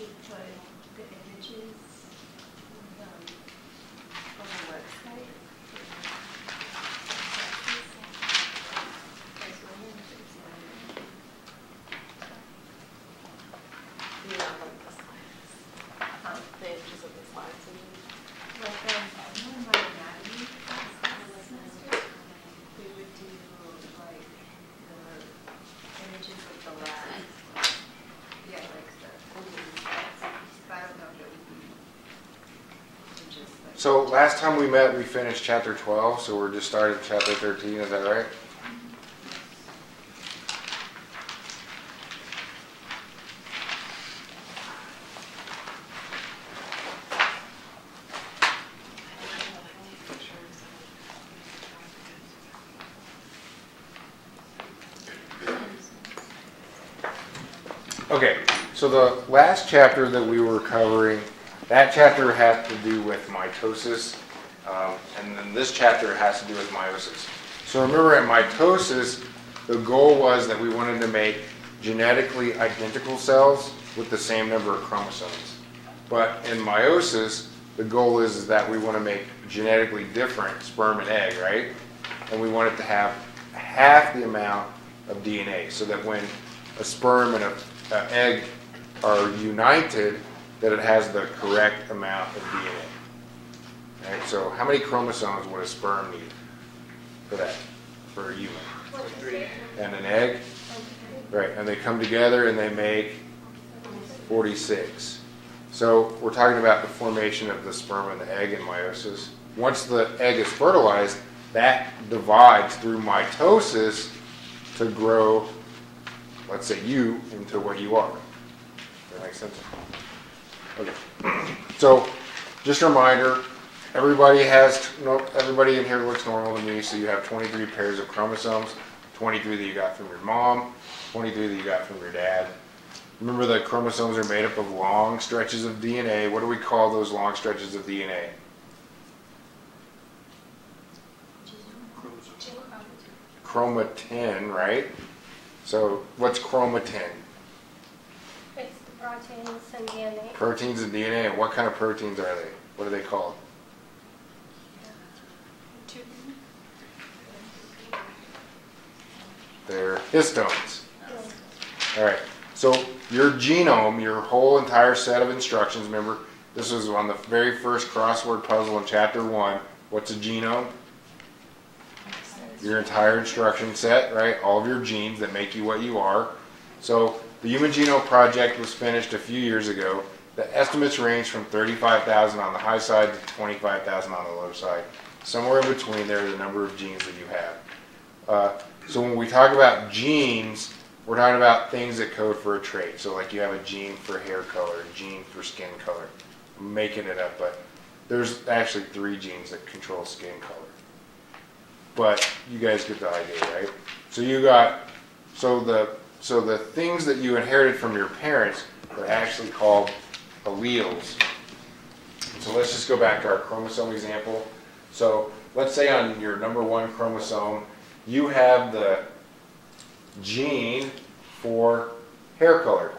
you put the images on the website? You know, like the slides. The images of the slides. Like one of my anatomy classes this semester, we would do like the images of the lab. Yeah, like the, but I don't know if it would be just like. So last time we met, we finished chapter 12, so we're just starting chapter 13, is that right? Okay, so the last chapter that we were covering, that chapter has to do with mitosis, and then this chapter has to do with meiosis. So remember at mitosis, the goal was that we wanted to make genetically identical cells with the same number of chromosomes. But in meiosis, the goal is that we want to make genetically different sperm and egg, right? And we want it to have half the amount of DNA, so that when a sperm and an egg are united, that it has the correct amount of DNA. Right? So how many chromosomes would a sperm need for that, for a human? 23. And an egg? Right, and they come together and they make 46. So we're talking about the formation of the sperm and the egg in meiosis. Once the egg is fertilized, that divides through mitosis to grow, let's say, you into what you are. Does that make sense? Okay. So, just a reminder, everybody in here looks normal to me, so you have 23 pairs of chromosomes, 23 that you got from your mom, 23 that you got from your dad. Remember that chromosomes are made up of long stretches of DNA. What do we call those long stretches of DNA? Chromatin, right? So what's chromatin? It's the proteins and DNA. Proteins and DNA, and what kind of proteins are they? What are they called? They're histones. All right, so your genome, your whole entire set of instructions, remember, this was on the very first crossword puzzle in chapter 1. What's a genome? Your entire instruction set, right? All of your genes that make you what you are. So the Human Genome Project was finished a few years ago. The estimates range from 35,000 on the high side to 25,000 on the low side. Somewhere in between there is the number of genes that you have. So when we talk about genes, we're talking about things that code for a trait. So like you have a gene for hair color, a gene for skin color. I'm making it up, but there's actually 3 genes that control skin color. But you guys get the idea, right? So you got, so the things that you inherited from your parents are actually called alleles. So let's just go back to our chromosome example. So let's say on your number 1 chromosome, you have the gene for hair color,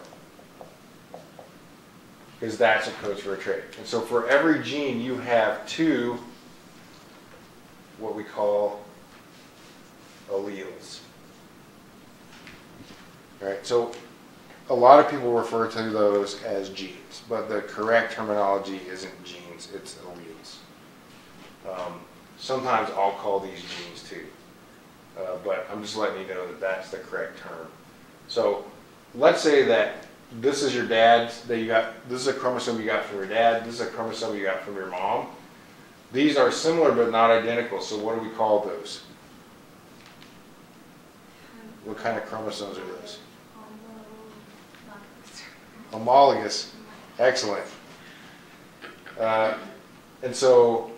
because that's what codes for a trait. And so for every gene, you have 2 what we call alleles. All right, so a lot of people refer to those as genes, but the correct terminology isn't genes, it's alleles. Sometimes I'll call these genes too, but I'm just letting you know that that's the correct term. So let's say that this is your dad's, that you got, this is a chromosome you got from your dad, this is a chromosome you got from your mom. These are similar but not identical, so what do we call those? What kind of chromosomes are those? Homologous. Excellent. And so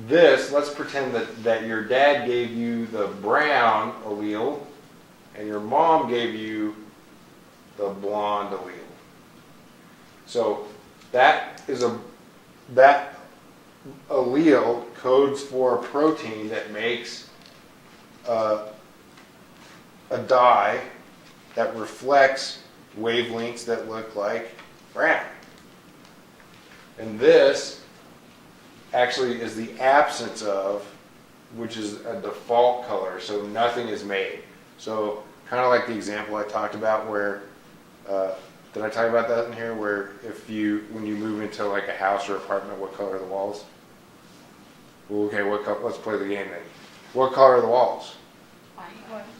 this, let's pretend that your dad gave you the brown allele and your mom gave you the blonde allele. So that allele codes for a protein that makes a dye that reflects wavelengths that look like brown. And this actually is the absence of, which is a default color, so nothing is made. So kind of like the example I talked about where, did I talk about that in here? Where when you move into like a house or apartment, what color are the walls? Well, okay, let's play the game then. What color are the walls?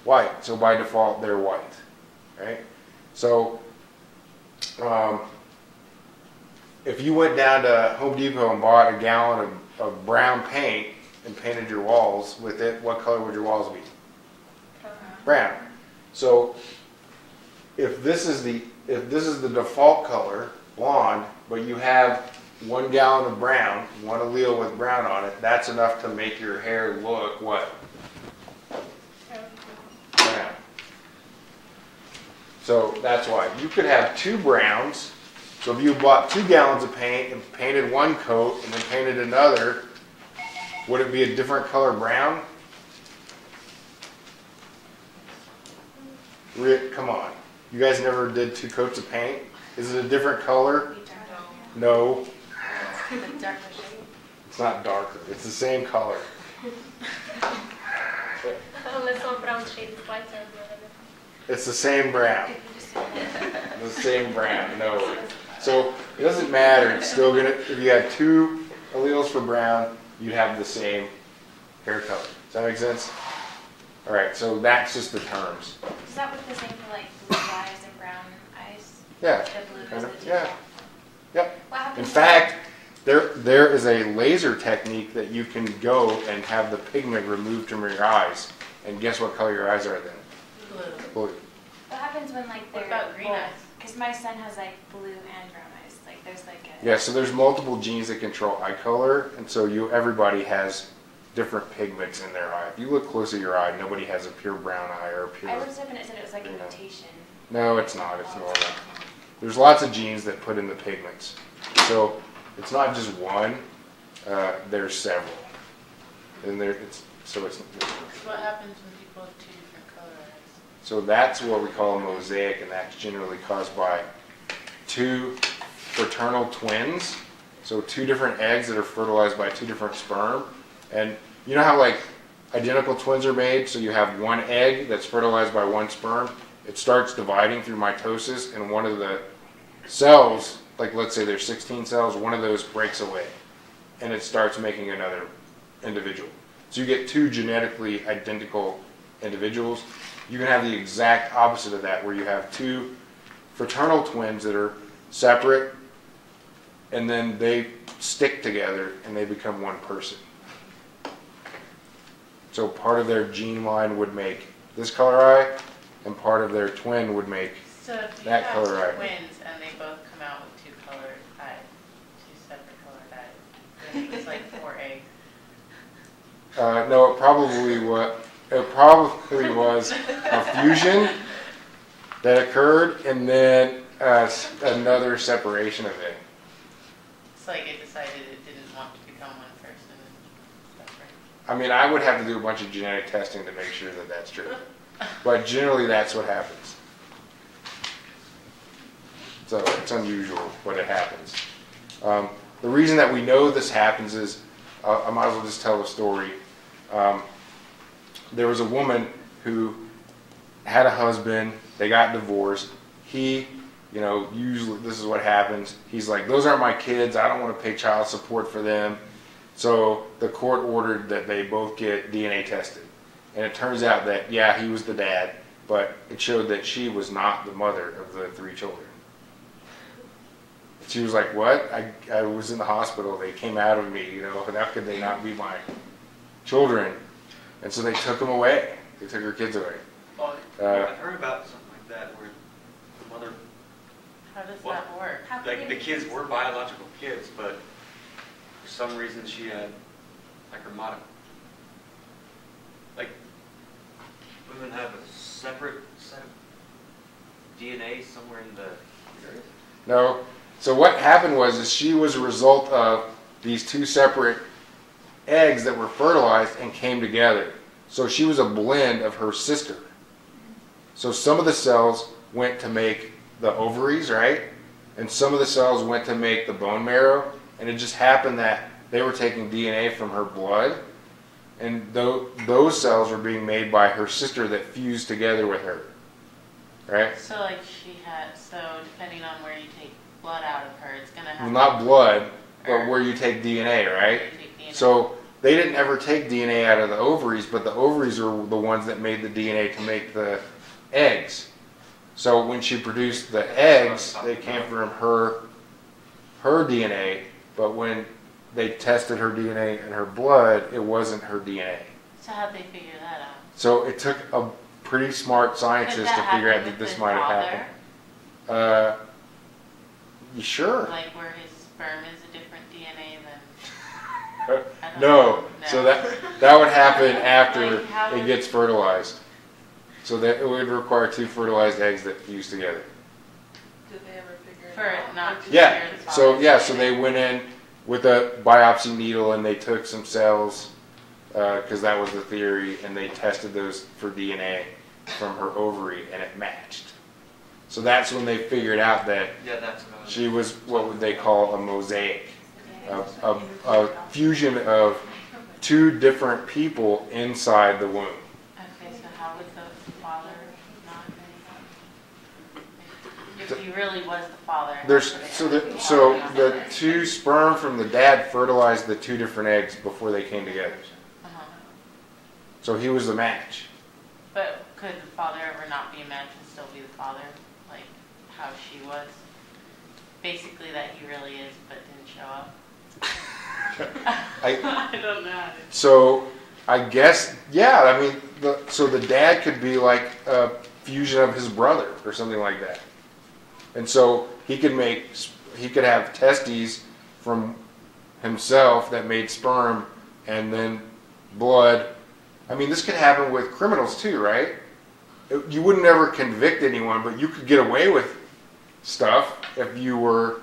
White. So by default, they're white, right? So if you went down to Home Depot and bought a gallon of brown paint and painted your walls with it, what color would your walls be? Brown. So if this is the default color, blonde, but you have 1 gallon of brown, one allele with brown on it, that's enough to make your hair look what? Brown. So that's why. You could have 2 browns. So if you bought 2 gallons of paint and painted one coat and then painted another, would it be a different color brown? Come on. You guys never did 2 coats of paint? Is it a different color? No. The darker shade. It's not darker. It's the same color. Unless one brown shade is white or whatever. It's the same brown. The same brown. No. So it doesn't matter. It's still gonna. If you had 2 alleles for brown, you'd have the same hair color. Does that make sense? All right. So that's just the terms. Is that what the same for like blue eyes and brown eyes? Yeah. The blue is Kind the of. default. Yeah. Yep. What happens In when- fact, there is a laser technique that you can go and have the pigment removed from your eyes, and guess what color your eyes are then? Blue. Blue. what happens when like What they're about green eyes? Because my son has like blue and brown eyes. Like there's like a Yeah, so there's multiple genes that control eye color, and so everybody has different pigments in their eye. If you look close at your eye, nobody has a pure brown eye or a pure. I looked up and it said it was like a green eye. mutation. No, it's not. It's normal. There's lots of genes that put in the pigments, so it's not just one. There's several, and it's. What happens when people have 2 different color eyes? So that's what we call a mosaic, and that's generally caused by 2 fraternal twins. So 2 different eggs that are fertilized by 2 different sperm. And you know how like identical twins are made? So you have 1 egg that's fertilized by 1 sperm. It starts dividing through mitosis, and one of the cells, like let's say there's 16 cells, one of those breaks away, and it starts making another individual. So you get 2 genetically identical individuals. You can have the exact opposite of that, where you have 2 fraternal twins that are separate, and then they stick together and they become one person. So part of their gene line would make this color eye, and part of their twin would make. So if you That have color eye. twins and they both come out with 2 colored eyes, 2 separate colored eyes, then it's like 4 eggs. No, it probably was a fusion that occurred, and then another separation of it. It's like it decided it didn't want to become one person and separate. I mean, I would have to do a bunch of genetic testing to make sure that that's true. But generally, that's what happens. So it's unusual when it happens. The reason that we know this happens is, I might as well just tell the story. There was a woman who had a husband. They got divorced. He, usually this is what happens. He's like, those aren't my kids. I don't want to pay child support for them. So the court ordered that they both get DNA tested. And it turns out that, yeah, he was the dad, but it showed that she was not the mother of the 3 children. She was like, what? I was in the hospital. They came out of me, and how could they not be my children? And so they took them away. They took her kids away. Well, I've heard about something like that where the mother, How does Well, that work? How could like it the be- kids were biological kids, but for some reason she had like her motto. Like women have a separate set of DNA somewhere in the uterus. No. So what happened is she was a result of these 2 separate eggs that were fertilized and came together. So she was a blend of her sister. So some of the cells went to make the ovaries, right? and some of the cells went to make the bone marrow, and it just happened that they were taking DNA from her blood, and those cells were being made by her sister that fused together with her, right? So like so depending on where you take blood out of her, it's gonna have. Well, not blood, but where you take DNA, right? You take DNA. So they didn't ever take DNA out of the ovaries, but the ovaries are the ones that made the DNA to make the eggs. So when she produced the eggs, they came from her DNA, but when they tested her DNA in her blood, it wasn't her DNA. So how'd they figure that out? So it took a pretty smart Could scientist that to figure out happen that with this his might have father? happened. You sure? Like where his sperm is a different DNA than. I don't No. know. So that would happen after Like, how it would- gets fertilized. So that it would require 2 fertilized eggs that fuse together. Did they ever figure it For it out? not to Yeah. share the So father's yeah, so DNA. they went in with a biopsy needle and they took some cells because that was the theory, and they tested those for DNA from her ovary, and it matched. So that's when they figured out that Yeah, that's what I was. she was what would they call a mosaic, a fusion of 2 different people inside the womb. Okay, so how would the father not know? If he really was the father. There's how could so it- the so the 2 sperm from the dad fertilized the 2 different eggs before they came together. Uh-huh. So he was the match. But could the father ever not be a match and still be the father, like how she was? Basically that he really is, but didn't show up. I I don't know. so I guess yeah. I mean, so the dad could be like a fusion of his brother or something like that, and so he could have testes from himself that made sperm, and then blood. I mean, this could happen with criminals too, right? You wouldn't ever convict anyone, but you could get away with stuff if you were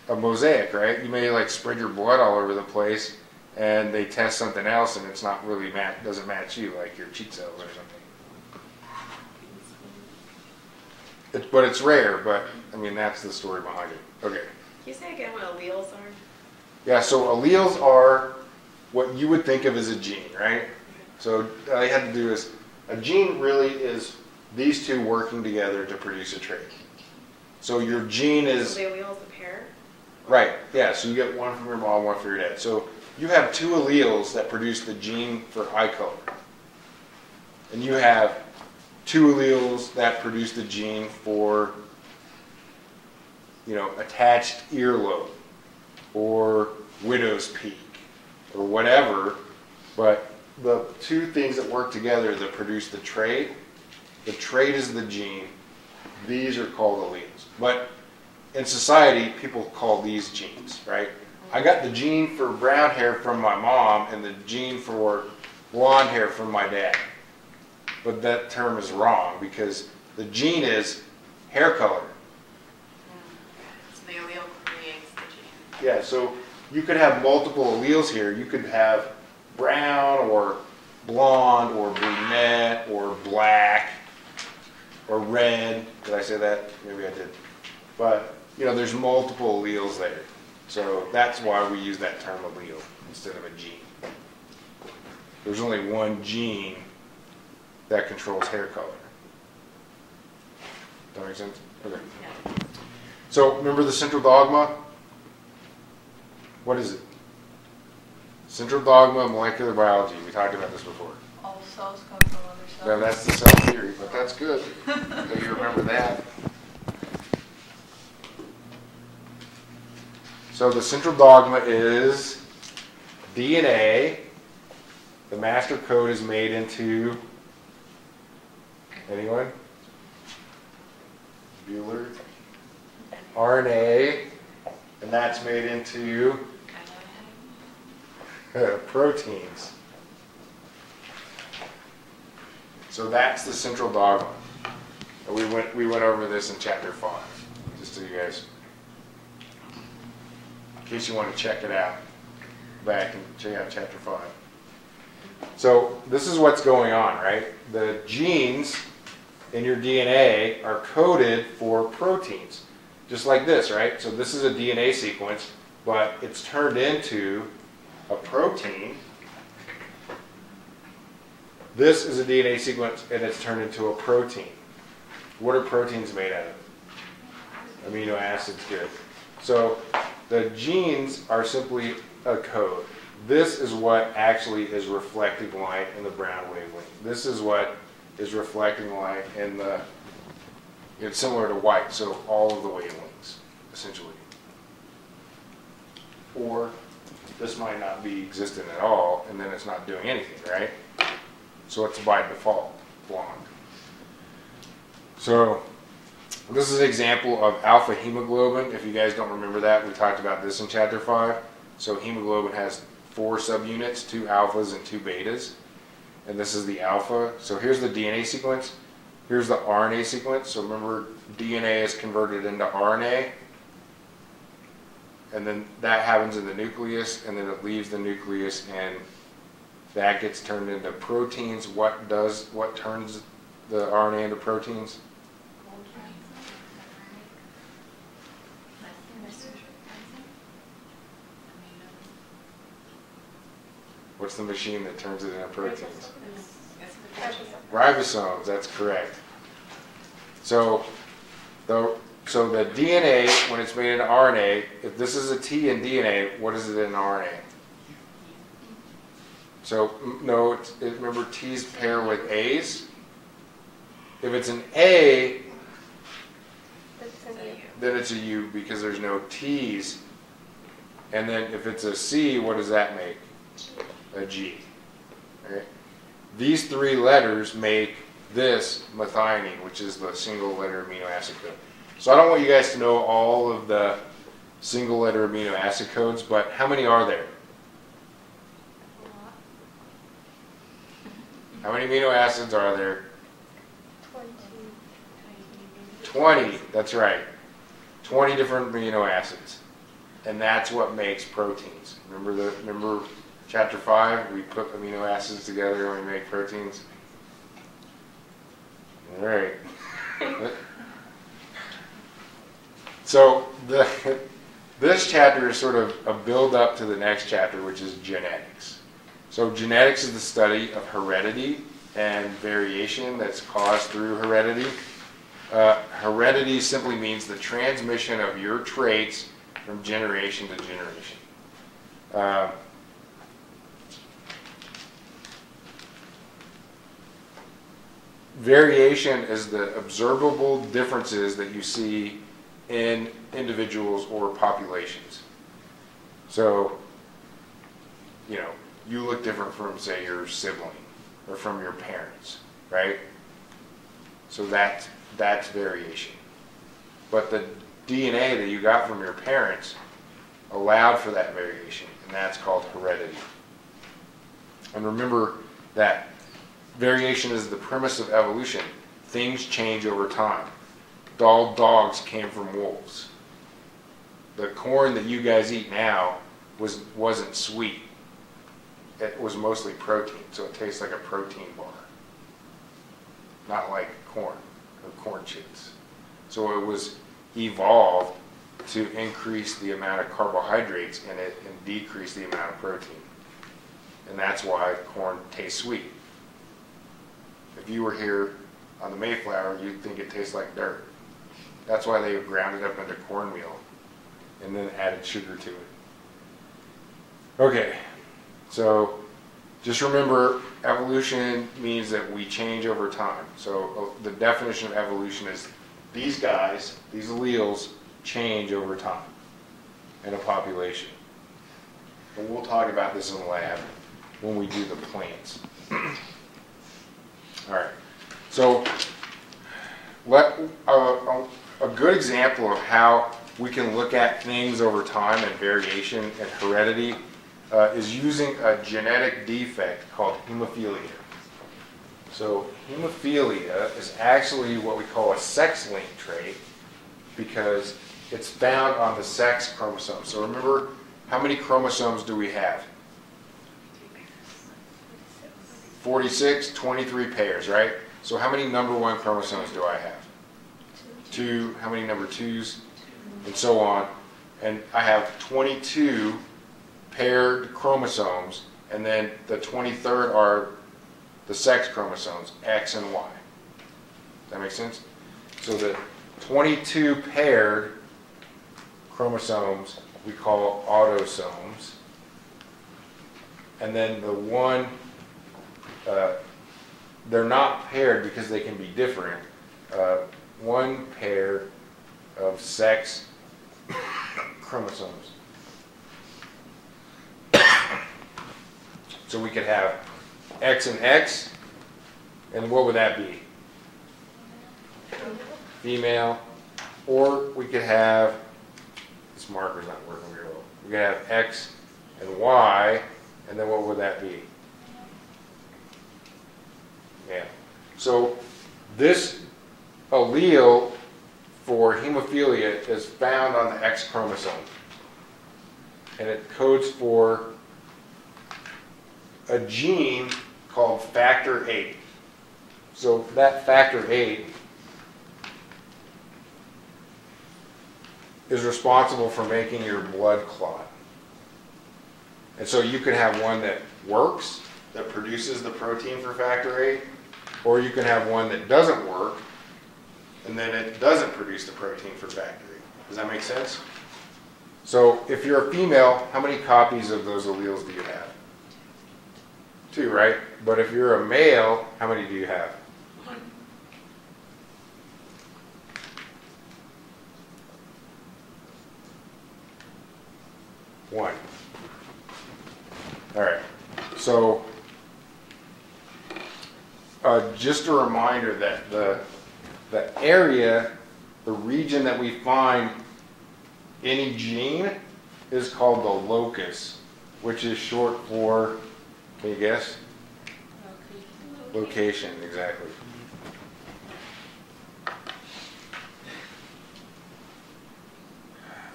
a mosaic, right? You may like spread your blood all over the place, and they test something else, and it's not really doesn't match you, like your cheek cells or something. But it's rare. But I mean, that's the story behind it. Okay. Can you say again what alleles are? Yeah. So alleles are what you would think of as a gene, right? So all I had to do is a gene really is these 2 working together to produce a trait. So your gene is So the allele is a pair? right. Yeah. So you get one from your mom, one from your dad. So you have 2 alleles that produce the gene for eye color, and you have 2 alleles that produce the gene for, attached earlobe or widow's peak or whatever. But the 2 things that work together that produce the trait is the gene. These are called alleles. But in society, people call these genes, right? I got the gene for brown hair from my mom and the gene for blonde hair from my dad. But that term is wrong because the gene is hair color. So the allele creates the gene. Yeah, so you could have multiple alleles here. You could have brown or blonde or brunette or black or red. Did I say that? Maybe I did. But, there's multiple alleles there. So that's why we use that term allele instead of a gene. There's only one gene that controls hair color. That make sense? Okay. So remember the central dogma? What is it? Central dogma of molecular biology. We talked about this before. All cells come from other cells. Now that's the cell theory, but that's good. So you remember that. So the central dogma is DNA. The master code is made into anyone? Bueller. RNA, and that's made into proteins. So that's the central dogma. And we went over this in chapter 5, just so you guys, in case you want to check it out, back and check out chapter 5. So this is what's going on, right? The genes in your DNA are coded for proteins. just like this, right? So this is a DNA sequence, but it's turned into a protein. This is a DNA sequence and it's turned into a protein. What are proteins made out of? Amino acids, good. So the genes are simply a code. This is what actually is reflecting light in the brown wavelength. This is what is reflecting light in the, it's similar to white, so all of the wavelengths, essentially. Or this might not be existent at all, and then it's not doing anything, right? So it's by default blonde. So this is an example of alpha hemoglobin. If you guys don't remember that, we talked about this in chapter 5. So hemoglobin has 4 subunits, 2 alphas and 2 betas. And this is the alpha. So here's the DNA sequence. Here's the RNA sequence. So remember, DNA is converted into RNA. And then that happens in the nucleus, and then it leaves the nucleus, and that gets turned into proteins. What turns the RNA into proteins? What's the machine that turns it into proteins? Ribosomes, that's correct. So the DNA, when it's made into RNA, if this is a T in DNA, what is it in RNA? So no, remember T's pair with A's? If it's an A, then it's a U because there's no T's. And then if it's a C, what does that make? A G. Okay. These 3 letters make this methionine, which is the single letter amino acid code. So I don't want you guys to know all of the single letter amino acid codes, but how many are there? How many amino acids are there? 20, that's right. 20 different amino acids. And that's what makes proteins. Remember chapter 5, we put amino acids together and we make proteins? All right. So this chapter is sort of a build up to the next chapter, which is genetics. So genetics is the study of heredity and variation that's caused through heredity. Heredity simply means the transmission of your traits from generation to generation. Variation is the observable differences that you see in individuals or populations. So, you look different from, say, your sibling or from your parents, right? So that's variation. But the DNA that you got from your parents allowed for that variation, and that's called heredity. And remember that variation is the premise of evolution. Things change over time. Dogs came from wolves. The corn that you guys eat now wasn't sweet. It was mostly protein, so it tastes like a protein bar. Not like corn or corn chips. So it was evolved to increase the amount of carbohydrates in it and decrease the amount of protein. And that's why corn tastes sweet. If you were here on the Mayflower, you'd think it tastes like dirt. That's why they ground it up into cornmeal and then added sugar to it. Okay, so just remember, evolution means that we change over time. So the definition of evolution is these guys, these alleles, change over time in a population. And we'll talk about this in the lab when we do the plants. All right, so a good example of how we can look at things over time and variation and heredity is using a genetic defect called hemophilia. So hemophilia is actually what we call a sex-linked trait because it's found on the sex chromosome. So remember, how many chromosomes do we have? 46, 23 pairs, right? So how many number 1 chromosomes do I have? 2. How many number 2s? and so on. And I have 22 paired chromosomes, and then the 23rd are the sex chromosomes, X and Y. Does that make sense? So the 22 paired chromosomes we call autosomes. And then the one, they're not paired because they can be different. One pair of sex chromosomes. So we could have X and X, and what would that be? Female. Or we could have, this marker's not working very well. We could have X and Y, and then what would that be? Yeah. So this allele for hemophilia is found on the X chromosome. And it codes for a gene called factor VIII. So that factor VIII is responsible for making your blood clot. And so you could have one that works, that produces the protein for factor VIII, or you can have one that doesn't work, and then it doesn't produce the protein for factor VIII. Does that make sense? So if you're a female, how many copies of those alleles do you have? 2, right? But if you're a male, how many do you have? 1. All right. So just a reminder that the area, the region that we find any gene is called the locus, which is short for, can you guess? Location, exactly.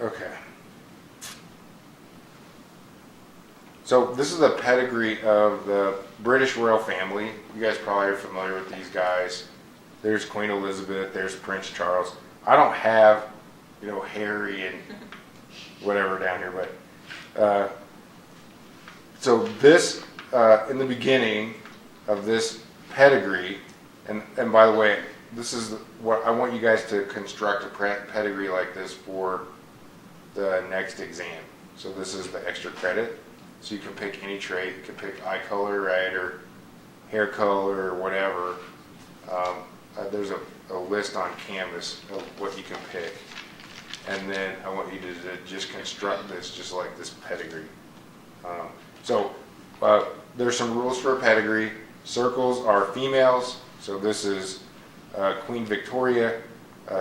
Okay. So this is the pedigree of the British royal family. You guys probably are familiar with these guys. There's Queen Elizabeth, there's Prince Charles. I don't have, Harry and whatever down here, but so this, in the beginning of this pedigree, and by the way, this is what I want you guys to construct a pedigree like this for the next exam. So this is the extra credit. So you can pick any trait. You can pick eye color, right, or hair color, or whatever. There's a list on Canvas of what you can pick. And then I want you to just construct this just like this pedigree. So there's some rules for a pedigree. Circles are females. So this is Queen Victoria.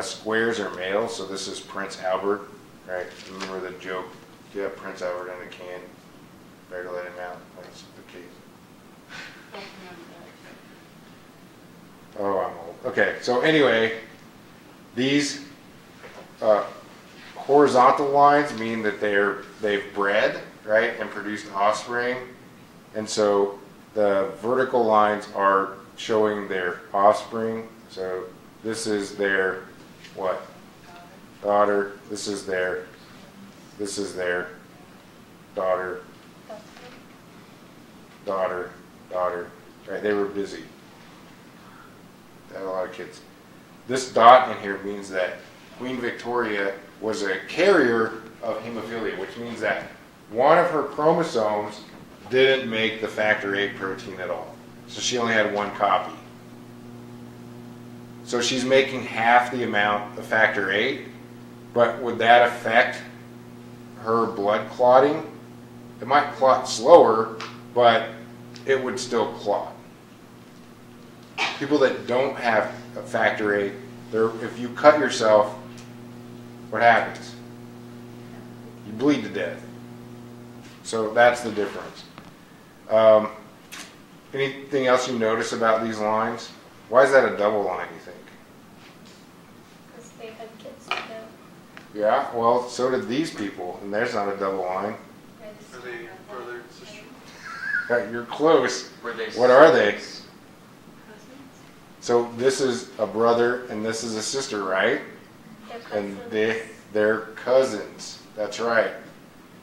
Squares are males. So this is Prince Albert, right? Remember the joke? You have Prince Albert in a can. Better to let him out. That's the case. Oh, I'm old. Okay, so anyway, these horizontal lines mean that they've bred, right, and produced offspring. And so the vertical lines are showing their offspring. So this is their what? Daughter. This is their daughter. Daughter. Right, they were busy. They had a lot of kids. This dot in here means that Queen Victoria was a carrier of hemophilia, which means that one of her chromosomes didn't make the factor VIII protein at all. So she only had one copy. So she's making half the amount of factor VIII, but would that affect her blood clotting? It might clot slower, but it would still clot. People that don't have a factor VIII, if you cut yourself, what happens? You bleed to death. So that's the difference. Anything else you notice about these lines? Why is that a double line, you think? Because they had kids together. Yeah, well, so did these people, and there's not a double line. Are they brother and sister? You're close. Were they What are they? Cousins? So this is a brother and this is a sister, right? They're And cousins. They're cousins. That's right.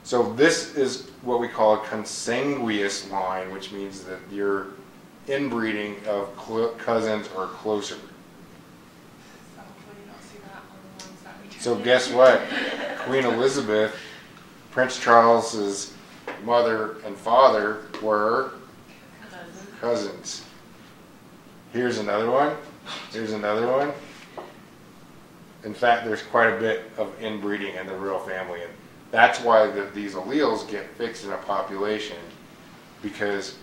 So this is what we call a consanguineous line, which means that you're inbreeding of cousins or closer. So guess what? Queen Elizabeth, Prince Charles's mother and father were cousins. Here's another one. Here's another one. In fact, there's quite a bit of inbreeding in the royal family, and that's why these alleles get fixed in a population, because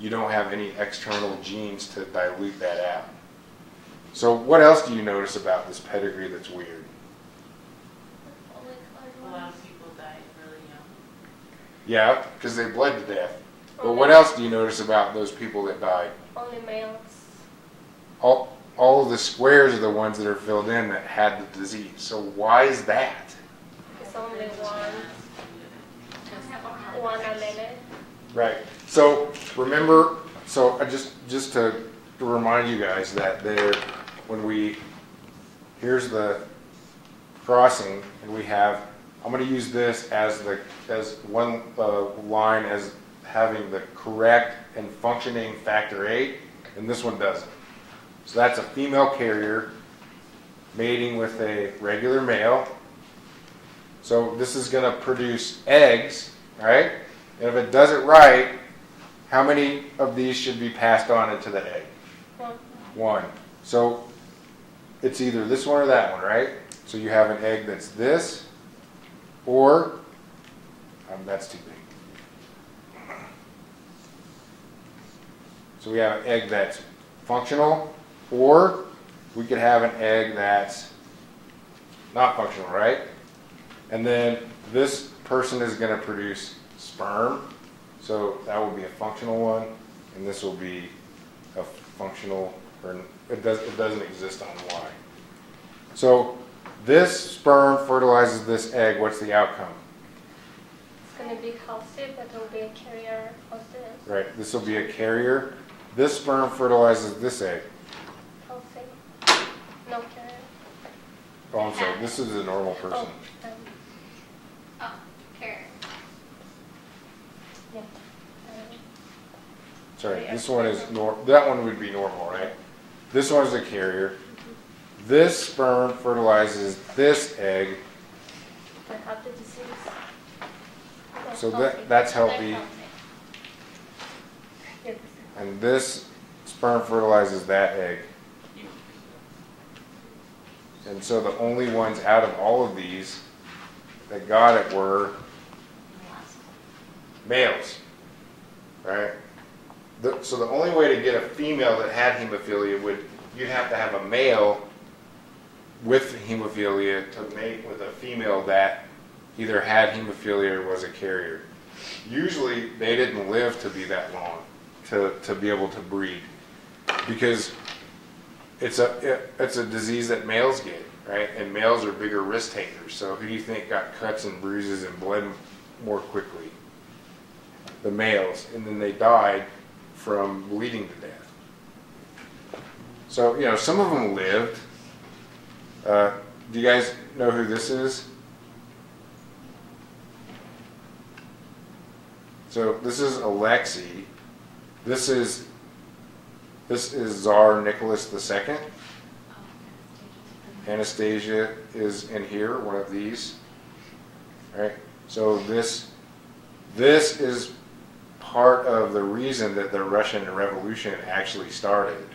you don't have any external genes to dilute that out. So what else do you notice about this pedigree that's weird? A lot of people died really young. Yeah, because they bled to death. But what else do you notice about those people that died? Only males. All of the squares are the ones that are filled in that had the disease. So why is that? It's only one allele. Right. So remember, so I just to remind you guys that here's the crossing, and we have, I'm going to use this as one line as having the correct and functioning factor VIII, and this one doesn't. So that's a female carrier mating with a regular male. So this is going to produce eggs, right? And if it does it right, how many of these should be passed on into the egg? One. So it's either this one or that one, right? So you have an egg that's this, or that's too big. So we have an egg that's functional, or we could have an egg that's not functional, right? And then this person is going to produce sperm, so that will be a functional one, and this will be a functional, or it doesn't exist on Y. So this sperm fertilizes this egg. What's the outcome? It's going to be healthy, but it will be a carrier of this. Right, this will be a carrier. This sperm fertilizes this egg. Healthy. No carrier. Oh, I'm sorry, this is a normal person. Oh, Oh, carrot. yeah. Sorry, this one is that one would be normal, right? This one is a carrier. This sperm fertilizes this egg, But have the disease. so that's healthy. Yeah, this is And this sperm fertilizes that egg. And so the only ones out of all of these that got it were males, right? So the only way to get a female that had hemophilia you'd have to have a male with hemophilia to mate with a female that either had hemophilia or was a carrier. Usually they didn't live to be that long to be able to breed, because it's a disease that males get, right? And males are bigger risk takers. So who do you think got cuts and bruises and bled more quickly? The males, and then they died from bleeding to death. So some of them lived. Do you guys know who this is? So this is Alexei. This is Tsar Nicholas II. Anastasia is in here, one of these. Right? So this is part of the reason that the Russian Revolution actually started,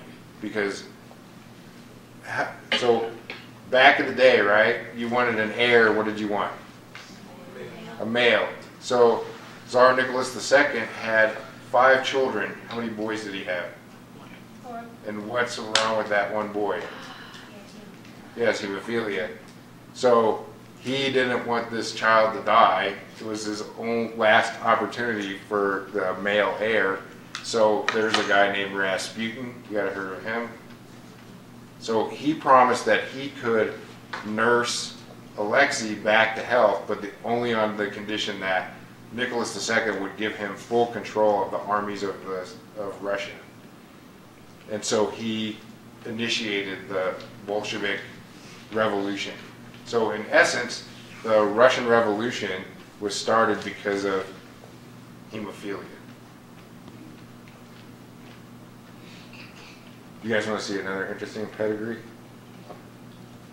because so back in the day, right, you wanted an heir. What did you want? A male. So Tsar Nicholas II had 5 children. How many boys did he have? one. And what's wrong with that one boy? Yes, hemophilia. So he didn't want this child to die. It was his own last opportunity for the male heir. So there's a guy named Rasputin. You gotta heard of him. So he promised that he could nurse Alexei back to health, but only on the condition that Nicholas II would give him full control of the armies of Russia. And so he initiated the Bolshevik Revolution. So in essence, the Russian Revolution was started because of hemophilia. You guys want to see another interesting pedigree?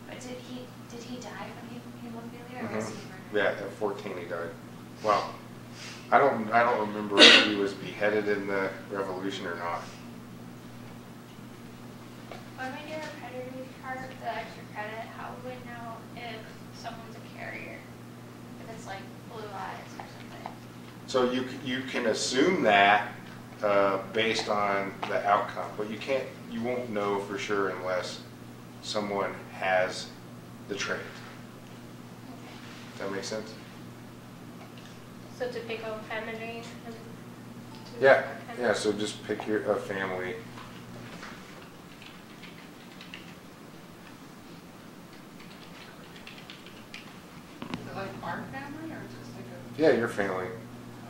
But did he die from hemophilia or was he murdered? Yeah, at 14 he died. Well, I don't remember if he was beheaded in the revolution or not. When we do a pedigree chart, the extra credit, how would we know if someone's a carrier? If it's like blue eyes or something? So you can assume that based on the outcome, but you won't know for sure unless someone has the trait. Does that make sense? So to pick a family. And Yeah. So just pick a family. Is it like our family or just like a? Yeah, your family.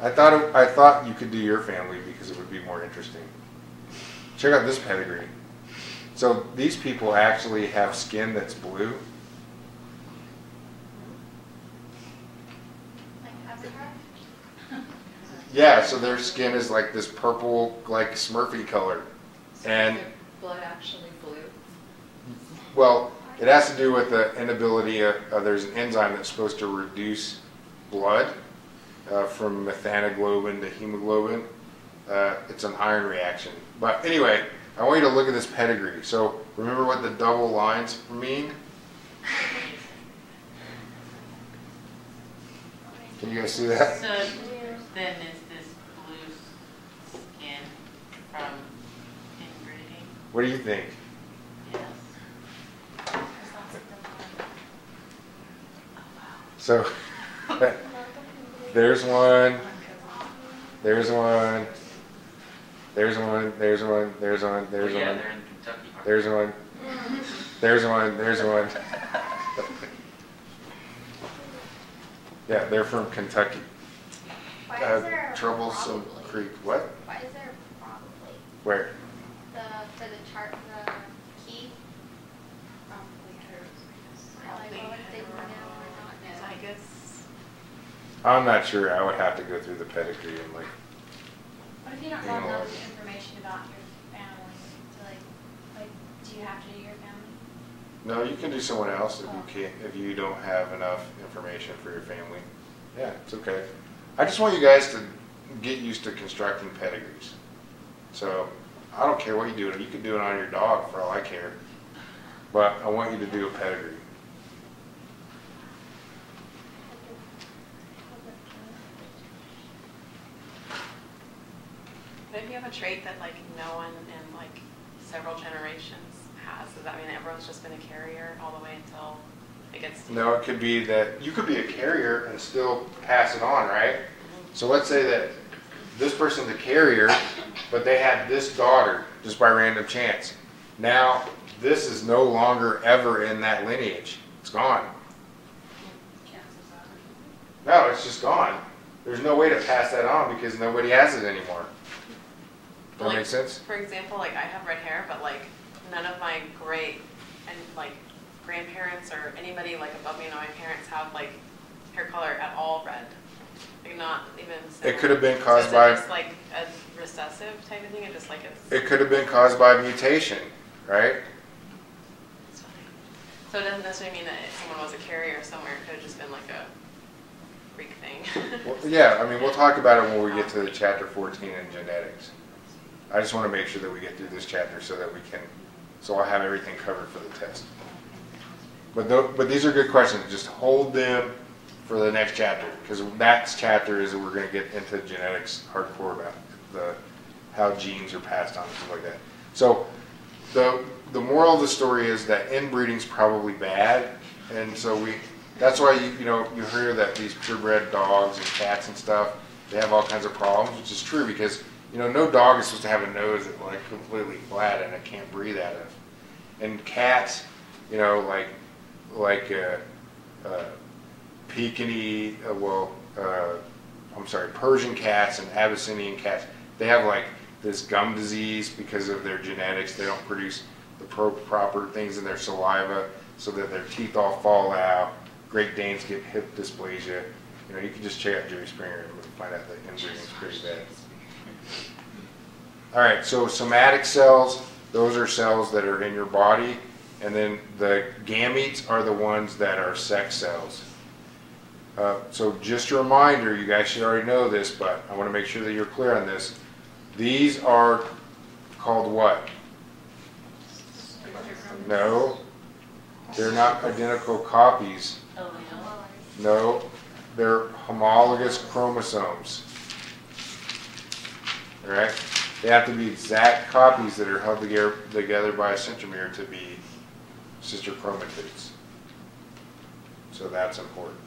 I thought you could do your family because it would be more interesting. Check out this pedigree. So these people actually have skin that's blue. Like Avatar? Yeah, so their skin is like this purple, like Smurfy color. And, Is their blood actually blue? well, it has to do with the inability there's an enzyme that's supposed to reduce blood from methanoglobin to hemoglobin. It's an iron reaction. But anyway, I want you to look at this pedigree. So remember what the double lines mean? Can you guys see that? So then is this blue skin from inbreeding? What do you think? Yes. There's lots of them on. So there's one, there's one, there's one, there's one, there's one, there's Yeah, one, they're in Kentucky. there's one, there's one, there's one. Yeah, they're from Kentucky. Why is there Troublesome probably? Creek. What? Why is there probably? Where? For the chart, the key? Like, what if they know or not know? I guess. I'm not sure. I would have to go through the pedigree and like. What if you don't Yeah. know the information about your family? So like, do you have to do your family? No, you can do someone else if you can't, if you don't have enough information for your family. Yeah, it's okay. I just want you guys to get used to constructing pedigrees. So I don't care what you do. You can do it on your dog for all I care. But I want you to do a pedigree. But if you have a trait that like no one in like several generations has, does that mean everyone's just been a carrier all the way until it gets to you? No, it could be that you could be a carrier and still pass it on, right? So let's say that this person's a carrier, but they had this daughter just by random chance. Now, this is no longer ever in that lineage. It's gone. No, it's just gone. There's no way to pass that on because nobody has it anymore. Does that Like, make sense? For example, like I have red hair, but like none of my great and like grandparents or anybody like above me, and my parents have like hair color at all red. Like not even similar. It could have been So caused is by. it just like a recessive type of thing, and just like it's. It could have been caused by mutation, right? It's funny. So it doesn't necessarily mean that if someone was a carrier somewhere. It could have just been like a freak thing. Well, yeah, I mean, we'll talk about it when we get to the chapter 14 in genetics. I just want to make sure that we get through this chapter so that we can, so I'll have everything covered for the test. But these are good questions. Just hold them for the next chapter because that chapter is that we're going to get into genetics hardcore about how genes are passed on and stuff like that. So the moral of the story is that inbreeding's probably bad, and so that's why you hear that these purebred dogs and cats and stuff, they have all kinds of problems, which is true because no dog is supposed to have a nose that's like completely flat and it can't breathe out of. And cats, Pekingese, Persian cats and Abyssinian cats, they have like this gum disease because of their genetics. They don't produce the proper things in their saliva so that their teeth all fall out. Great Danes get hip dysplasia. You know, you can just check out Jerry Springer and find out that inbreeding is pretty bad. All right, so somatic cells, those are cells that are in your body, and then the gametes are the ones that are sex cells. So just a reminder, you guys should already know this, but I want to make sure that you're clear on this. These are called what? No, they're not identical copies. Allele. No, they're homologous chromosomes. All right? They have to be exact copies that are held together by a centromere to be sister chromatids. So that's important.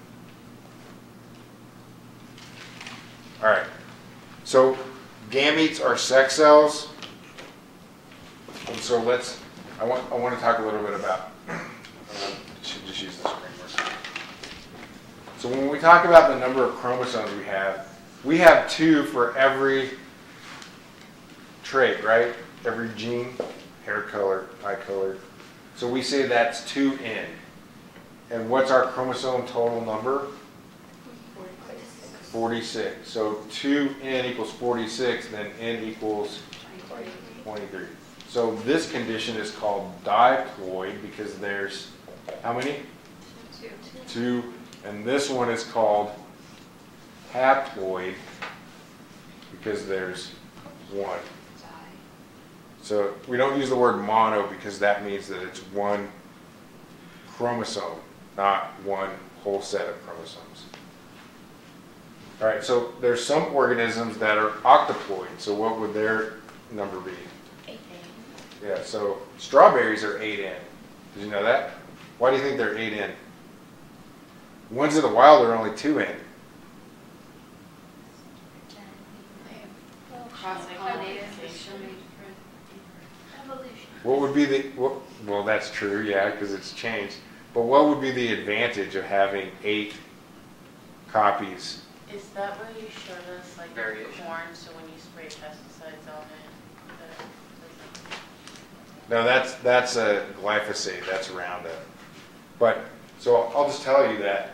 All right. So gametes are sex cells. And so I want to talk a little bit about, should just use this framework. So when we talk about the number of chromosomes we have 2 for every trait, right? Every gene, hair color, eye color. So we say that's 2n. And what's our chromosome total number? 46. So 2n equals 46, then n equals 23. So this condition is called diploid because there's how many? 2. And this one is called haploid because there's 1. So we don't use the word mono because that means that it's one chromosome, not one whole set of chromosomes. All right, so there's some organisms that are octoploid. So what would their number be? 8. Yeah, so strawberries are 8n. Did you know that? Why do you think they're 8n? Ones in the wild are only 2n. Evolution. What would be well, that's true, yeah, because it's changed. But what would be the advantage of having 8 copies? Is that what you showed us, like Variation. corn, so when you spray pesticides on it, that doesn't... No, that's a glyphosate, that's Roundup. But, so I'll just tell you that,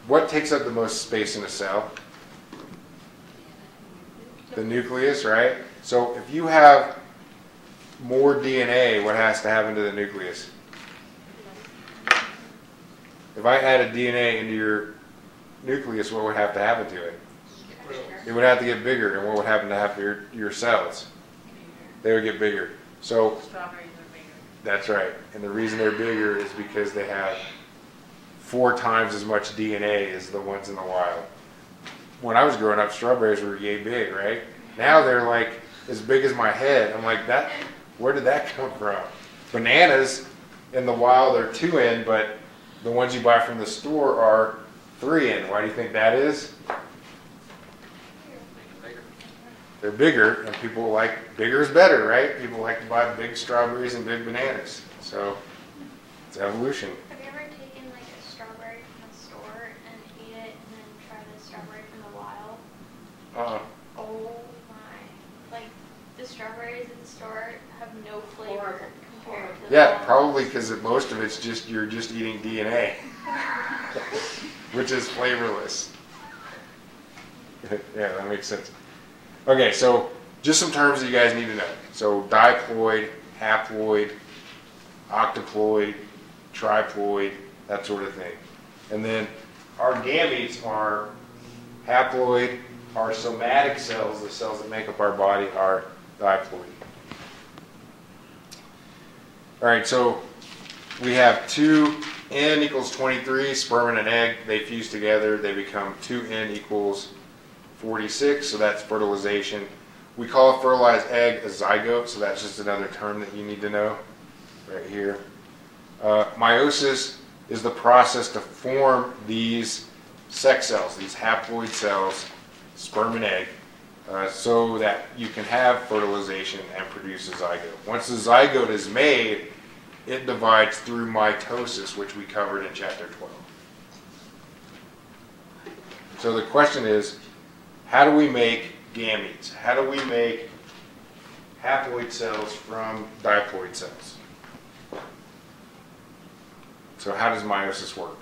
what takes up the most space in a cell? The nucleus, right? So if you have more DNA, what has to happen to the nucleus? If I added DNA into your nucleus, what would have to happen to it? It would have to get bigger, and what would happen to your cells? They would get bigger. So Strawberries are bigger. that's right. And the reason they're bigger is because they have 4 times as much DNA as the ones in the wild. When I was growing up, strawberries were yay big, right? Now they're like as big as my head. I'm like, where did that come from? Bananas in the wild are 2n, but the ones you buy from the store are 3n. Why do you think that is? They're bigger, and people like bigger is better, right? People like to buy big strawberries and big bananas. So it's evolution. Have you ever taken like a strawberry from the store and eat it and then try the strawberry from the wild? Oh my. Like the strawberries at the store have no flavor compared to the Yeah, wild probably ones. because most of it's just you're just eating DNA, which is flavorless. Yeah, that makes sense. Okay, so just some terms that you guys need to know. So diploid, haploid, octoploid, triploid, that sort of thing. And then our gametes are haploid, our somatic cells, the cells that make up our body, are diploid. All right, so we have 2n equals 23, sperm and an egg, they fuse together, they become 2n equals 46, so that's fertilization. We call a fertilized egg a zygote, so that's just another term that you need to know right here. Meiosis is the process to form these sex cells, these haploid cells, sperm and egg, so that you can have fertilization and produce a zygote. Once the zygote is made, it divides through mitosis, which we covered in chapter 12. So the question is, how do we make gametes? How do we make haploid cells from diploid cells? So how does meiosis work?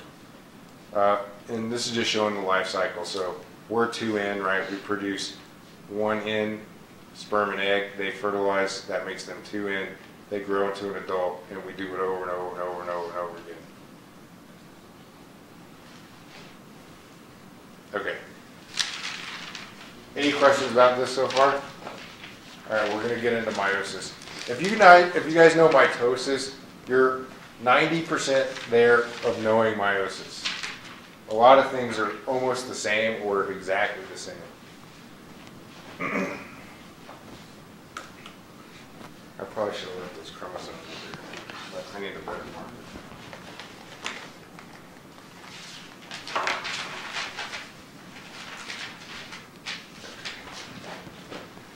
And this is just showing the life cycle. So we're 2N, right? We produce 1N sperm and egg. They fertilize. That makes them 2N. They grow into an adult, and we do it over and over and over and over and over again. Okay. Any questions about this so far? All right, we're going to get into meiosis. If you guys know mitosis, you're 90% there of knowing meiosis. A lot of things are almost the same or exactly the same. I probably should have left those chromosomes in there, but I need a better marker.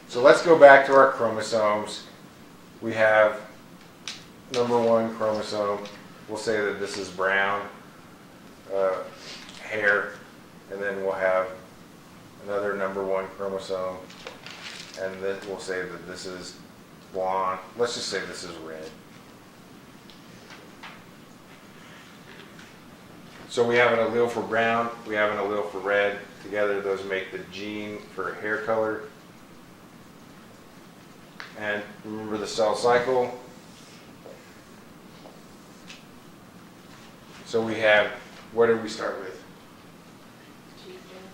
So let's go back to our chromosomes. We have number 1 chromosome. We'll say that this is brown hair, and then we'll have another number 1 chromosome, and then we'll say that this is blonde. Let's just say this is red. So we have an allele for brown, we have an allele for red. Together those make the gene for hair color. And remember the cell cycle. So we have, what did we start with?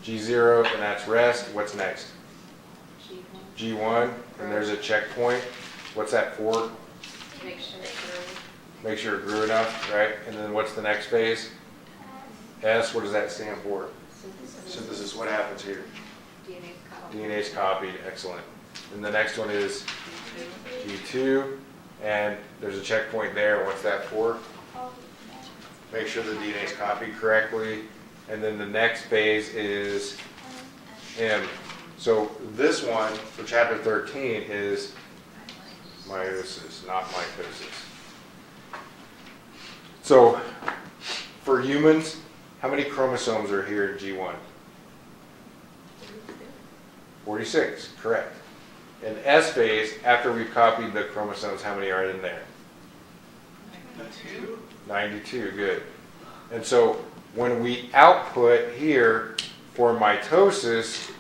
G0, and that's rest. What's next? G1, and there's a checkpoint. What's that for? Make sure it grew. Make sure it grew enough, right? And then what's the next phase? S, what does that stand for? Synthesis. What happens here? DNA's copied. DNA's copied, excellent. And the next one is G2, and there's a checkpoint there. What's that for? Make sure the DNA is copied correctly. And then the next phase is M. So this one for chapter 13 is meiosis, not mitosis. So for humans, how many chromosomes are here in G1? 46, correct. In S phase, after we've copied the chromosomes, how many are in there? 92, good. And so when we output here for mitosis,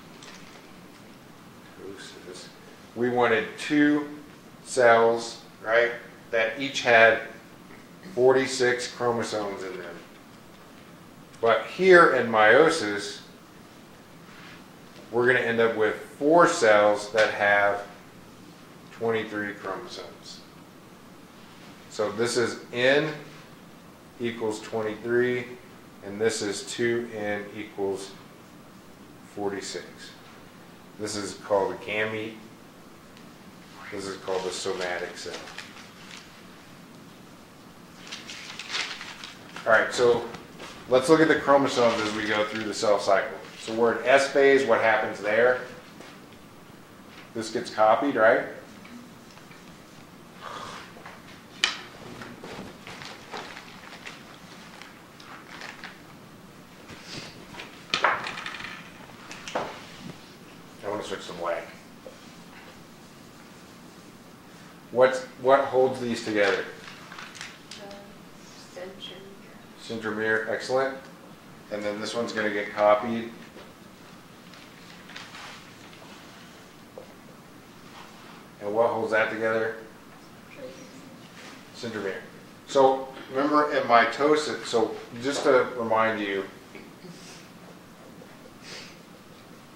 we wanted 2 cells, right, that each had 46 chromosomes in them. But here in meiosis, we're going to end up with 4 cells that have 23 chromosomes. So this is N equals 23, and this is 2N equals 46. This is called a gamete. This is called a somatic cell. All right, so let's look at the chromosomes as we go through the cell cycle. So we're in S phase. What happens there? This gets copied, right? I want to switch to black. What holds these together? Centromere, excellent. And then this one's going to get copied. And what holds that together? Centromere. So remember in mitosis, so just to remind you,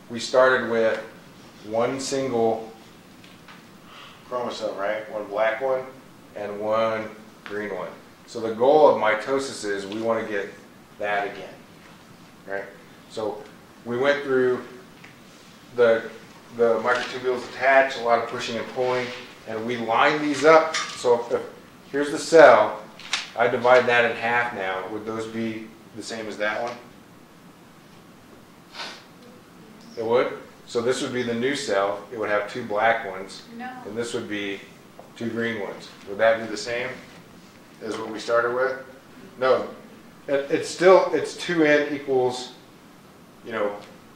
we started with 1 single chromosome, right? 1 black one and 1 green one. So the goal of mitosis is we want to get that again, right? So we went through the microtubules attached, a lot of pushing and pulling, and we line these up. So if here's the cell, I divide that in half now. Would those be the same as that one? It would? So this would be the new cell. It would have 2 black ones. No. And this would be 2 green ones. Would that be the same as what we started with? No. It's 2N equals,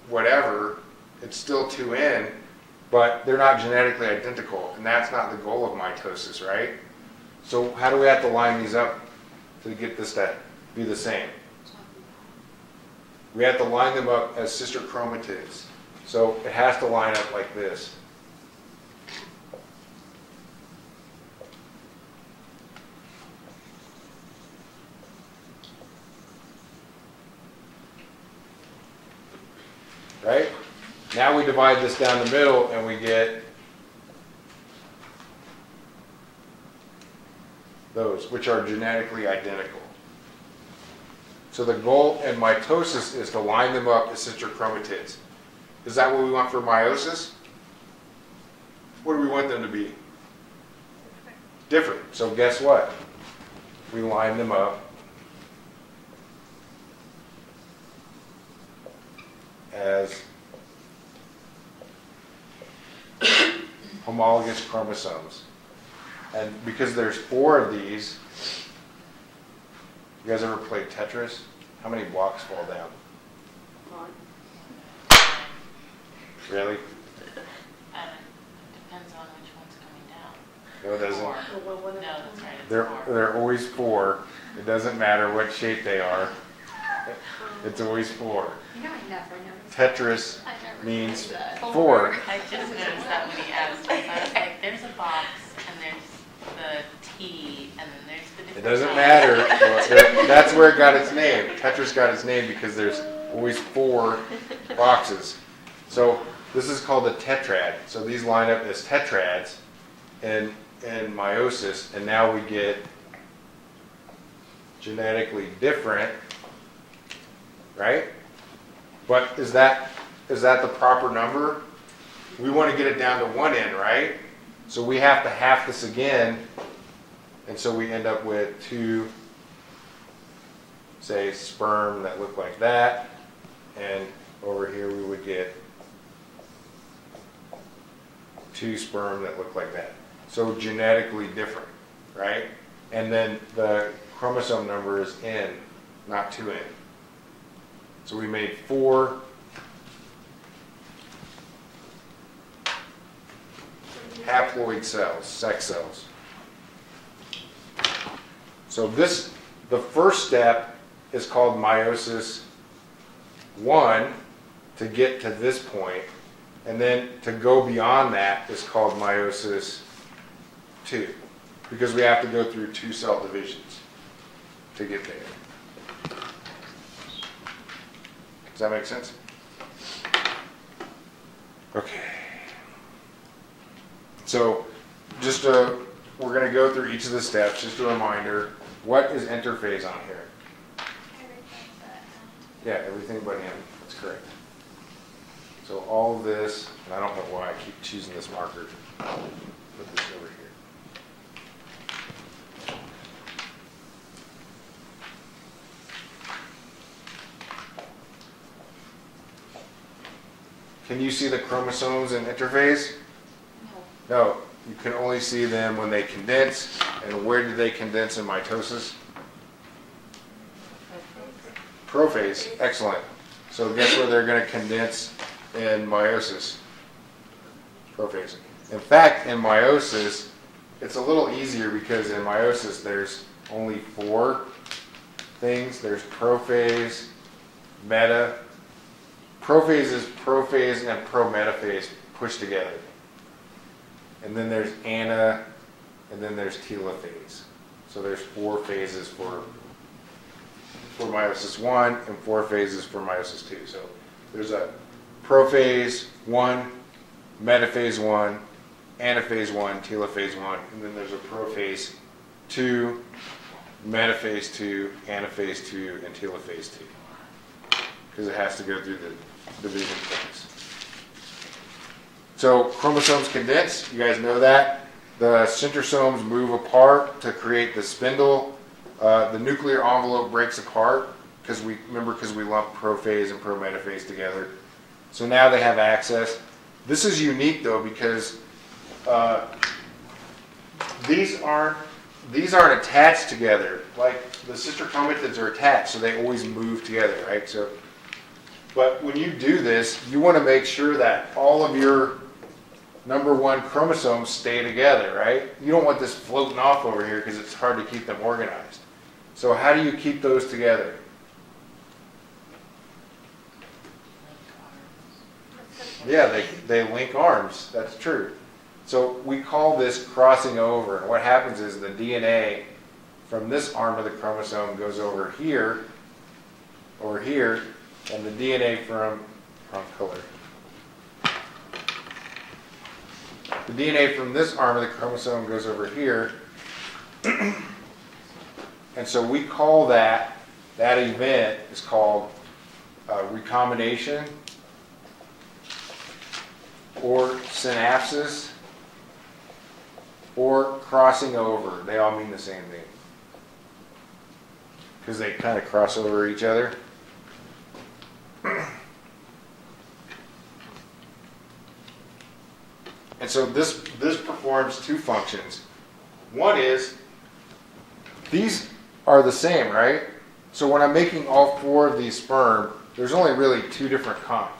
whatever. It's still 2N, but they're not genetically identical. And that's not the goal of mitosis, right? So how do we have to line these up to get this to be the same? we have to line them up as sister chromatids. So it has to line up like this. Right? Now we divide this down the middle and we get those, which are genetically identical. So the goal in mitosis is to line them up as sister chromatids. Is that what we want for meiosis? What do we want them to be? Different. So guess what? We line them up as homologous chromosomes. And because there's 4 of these, you guys ever played Tetris? How many blocks fall down? Really? Depends on which one's coming down. No, it doesn't. 4. No, that's right, it's They're, 4. they're always 4. It doesn't matter what shape they are. It's always 4. You know, I never noticed. Tetris I never means did that. 4. I just noticed that when he asked, because I was like, there's a box, and there's the T, and then there's the It different doesn't signs. matter. Well, that's where it got its name. Tetris got its name because there's always 4 boxes. So this is called a tetrad. So these line up as tetrads in meiosis, and now we get genetically different, right? But is that the proper number? We want to get it down to 1 n, right? So we have to half this again, and so we end up with 2, say, sperm that look like that, and over here we would get 2 sperm that look like that. So genetically different, right? And then the chromosome number is n, not 2n. So we made 4 haploid cells, sex cells. So the first step is called meiosis 1 to get to this point, and then to go beyond that is called meiosis 2, because we have to go through 2 cell divisions to get there. Does that make sense? Okay. So we're going to go through each of the steps. Just a reminder, what is interphase on here? Everything but Yeah, everything but him. That's correct. So all of this, and I don't know why I keep choosing this marker. Put this over here. Can you see the chromosomes in interphase? No, you can only see them when they condense. And where do they condense in mitosis? Prophase. Excellent. So guess where they're going to condense in meiosis? Prophase. In fact, in meiosis, it's a little easier because in meiosis there's only 4 things. There's prophase, meta. Prophase is prophase and prometaphase pushed together. And then there's ana, and then there's telophase. So there's 4 phases for meiosis 1 and 4 phases for meiosis 2. So there's a prophase 1, metaphase 1, anaphase 1, telophase 1, and then there's a prophase 2, metaphase 2, anaphase 2, and telophase 2. Because it has to go through the division phase. So chromosomes condense, you guys know that. The centrosomes move apart to create the spindle. The nuclear envelope breaks apart because we lump prophase and prometaphase together. So now they have access. This is unique though because these aren't attached together. Like the sister chromatids are attached, so they always move together, right? So, but when you do this, you want to make sure that all of your number 1 chromosomes stay together, right? You don't want this floating off over here because it's hard to keep them organized. So how do you keep those together? Yeah, they link arms, that's true. So we call this crossing over, and what happens is the DNA from this arm of the chromosome goes over here, and the DNA from, wrong color. The DNA from this arm of the chromosome goes over here, and so we call that event is called recombination or synapsis or crossing over. They all mean the same thing because they kind of cross over each other. And so this performs two functions. One is, these are the same, right? So when I'm making all four of these sperm, there's only really two different kinds.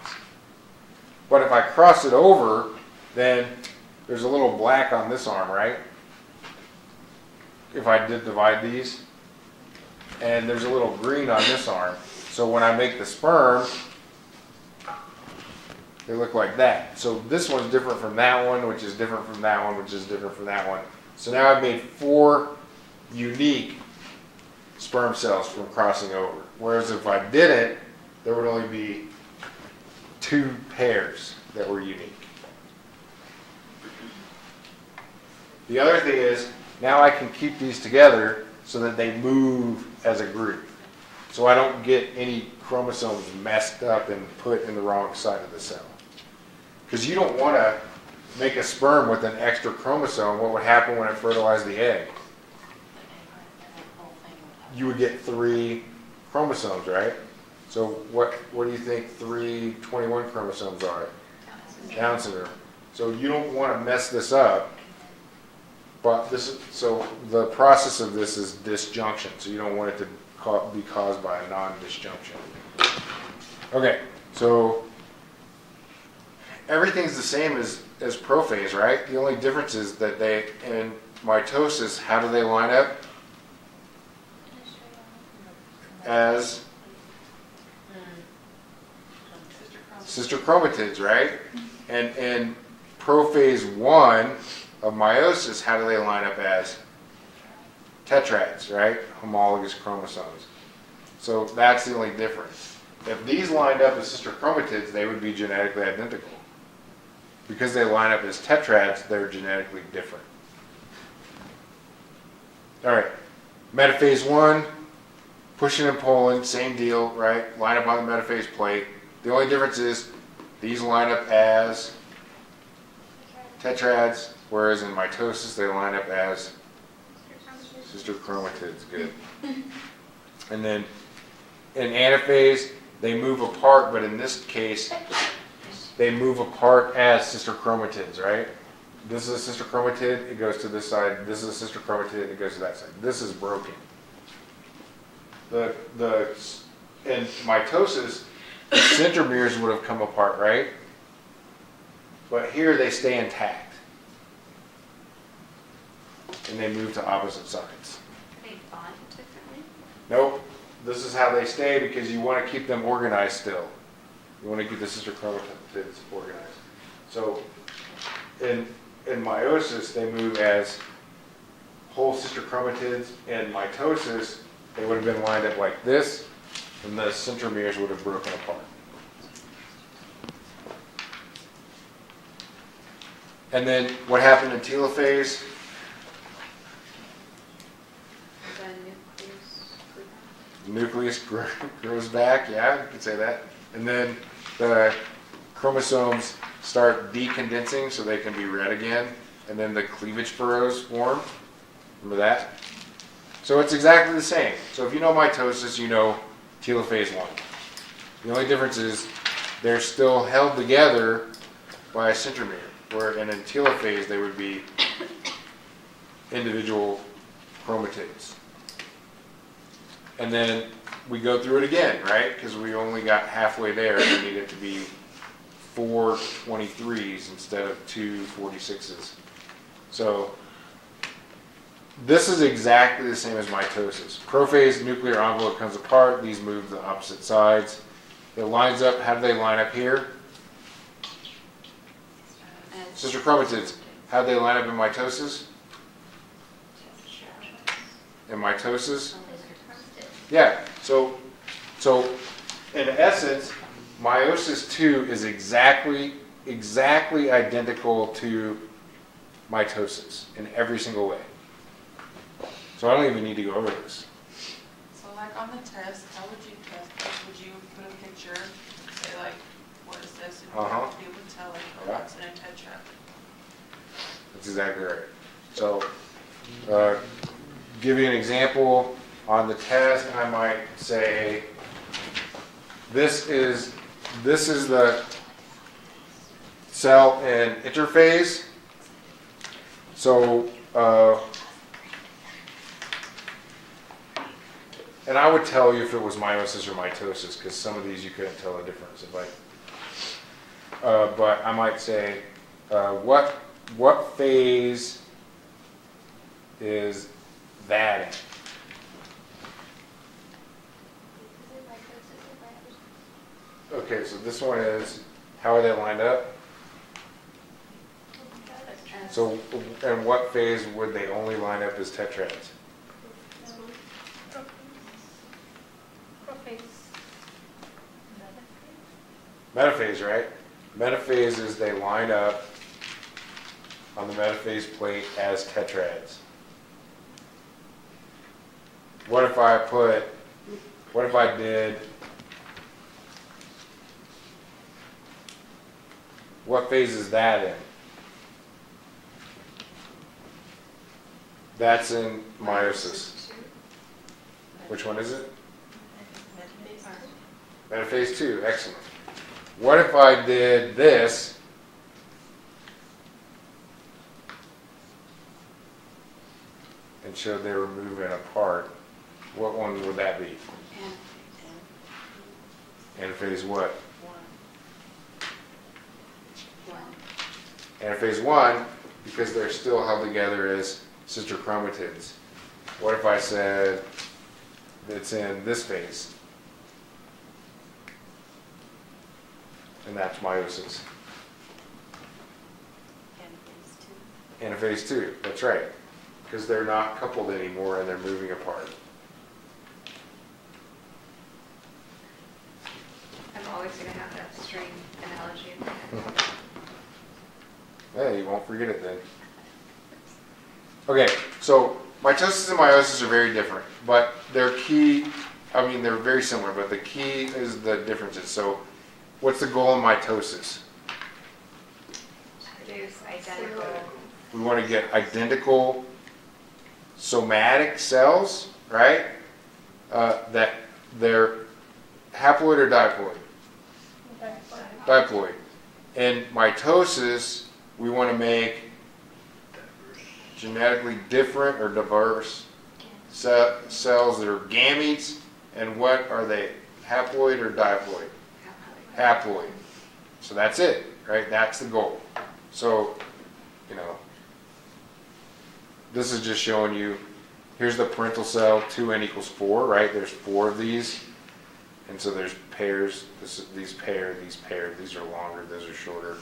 But if I cross it over, then there's a little black on this arm, right? If I did divide these. And there's a little green on this arm. So when I make the sperm, they look like that. So this one's different from that one, which is different from that one, which is different from that one. So now I've made 4 unique sperm cells from crossing over. Whereas if I didn't, there would only be 2 pairs that were unique. The other thing is, now I can keep these together so that they move as a group. So I don't get any chromosomes messed up and put in the wrong side of the cell. Because you don't want to make a sperm with an extra chromosome. What would happen when it fertilized the egg? You would get 3 chromosomes, right? So what do you think 3 21 chromosomes are? Down syndrome. So you don't want to mess this up. But so the process of this is disjunction. So you don't want it to be caused by a non-disjunction. Okay, so everything's the same as prophase, right? The only difference is that in mitosis, how do they line up? As sister chromatids, right? And in prophase 1 of meiosis, how do they line up as tetrads, right? Homologous chromosomes. So that's the only difference. If these lined up as sister chromatids, they would be genetically identical. Because they line up as tetrads, they're genetically different. All right, metaphase 1, pushing and pulling, same deal, right? Line up on the metaphase plate. The only difference is these line up as tetrads, whereas in mitosis they line up as sister chromatids. Good. And then in anaphase, they move apart, but in this case, they move apart as sister chromatids, right? This is a sister chromatid, it goes to this side. This is a sister chromatid, it goes to that side. This is broken. In mitosis, the centromeres would have come apart, right? But here they stay intact. And they move to opposite sides. They bond differently? Nope. This is how they stay because you want to keep them organized still. You want to keep the sister chromatids organized. So in meiosis, they move as whole sister chromatids. In mitosis, they would have been lined up like this, and the centromeres would have broken apart. And then what happened in telophase? Nucleus grows back, yeah, you could say that. And then the chromosomes start decondensing so they can be read again. And then the cleavage furrows form. Remember that? So it's exactly the same. So if you know mitosis, you know telophase 1. The only difference is they're still held together by a centromere, where in telophase they would be individual chromatids. And then we go through it again, right? Because we only got halfway there. We need it to be 4 23s instead of 2 46s. So this is exactly the same as mitosis. Prophase, nuclear envelope comes apart. These move to the opposite sides. It lines up. How do they line up here? Sister chromatids, how do they line up in mitosis? In mitosis? Yeah, so in essence, meiosis 2 is exactly identical to mitosis in every single way. So I don't even need to go over this. So like on the test, how would you test this? Would you put a picture, say like, what is this? And Uh-huh. be able to tell like, oh, Yeah. that's in a tetra. That's exactly right. So, give you an example on the test. I might say, this is the cell in interphase. So, and I would tell you if it was meiosis or mitosis, because some of these you couldn't tell the difference. But I might say, what phase is that in? Okay, so this one is, how are they lined up? So, and what phase would they only line up as tetrads? Metaphase, right? Metaphase is they line up on the metaphase plate as tetrads. What if I did, what phase is that in? That's in meiosis. Which one is it? Metaphase 2, excellent. What if I did this and showed they were moving apart? What one would that be? Anaphase what? Anaphase 1, because they're still held together as sister chromatids. What if I said it's in this phase? And that's meiosis. Anaphase 2, that's right. Because they're not coupled anymore and they're moving apart. I'm always going to have that string analogy in my head. Yeah, you won't forget it then. Okay, so mitosis and meiosis are very different, but they're they're very similar, but the key is the differences. So what's the goal in mitosis? Produce identical. We want to get identical somatic cells, right? That they're haploid or diploid? Diploid. In mitosis, we want to make genetically different or diverse cells that are gametes. And what are they? Haploid or diploid? Haploid. So that's it, right? That's the goal. So, this is just showing you, here's the parental cell, 2n equals 4, right? There's 4 of these. And so there's pairs, these pair, these are longer, those are shorter.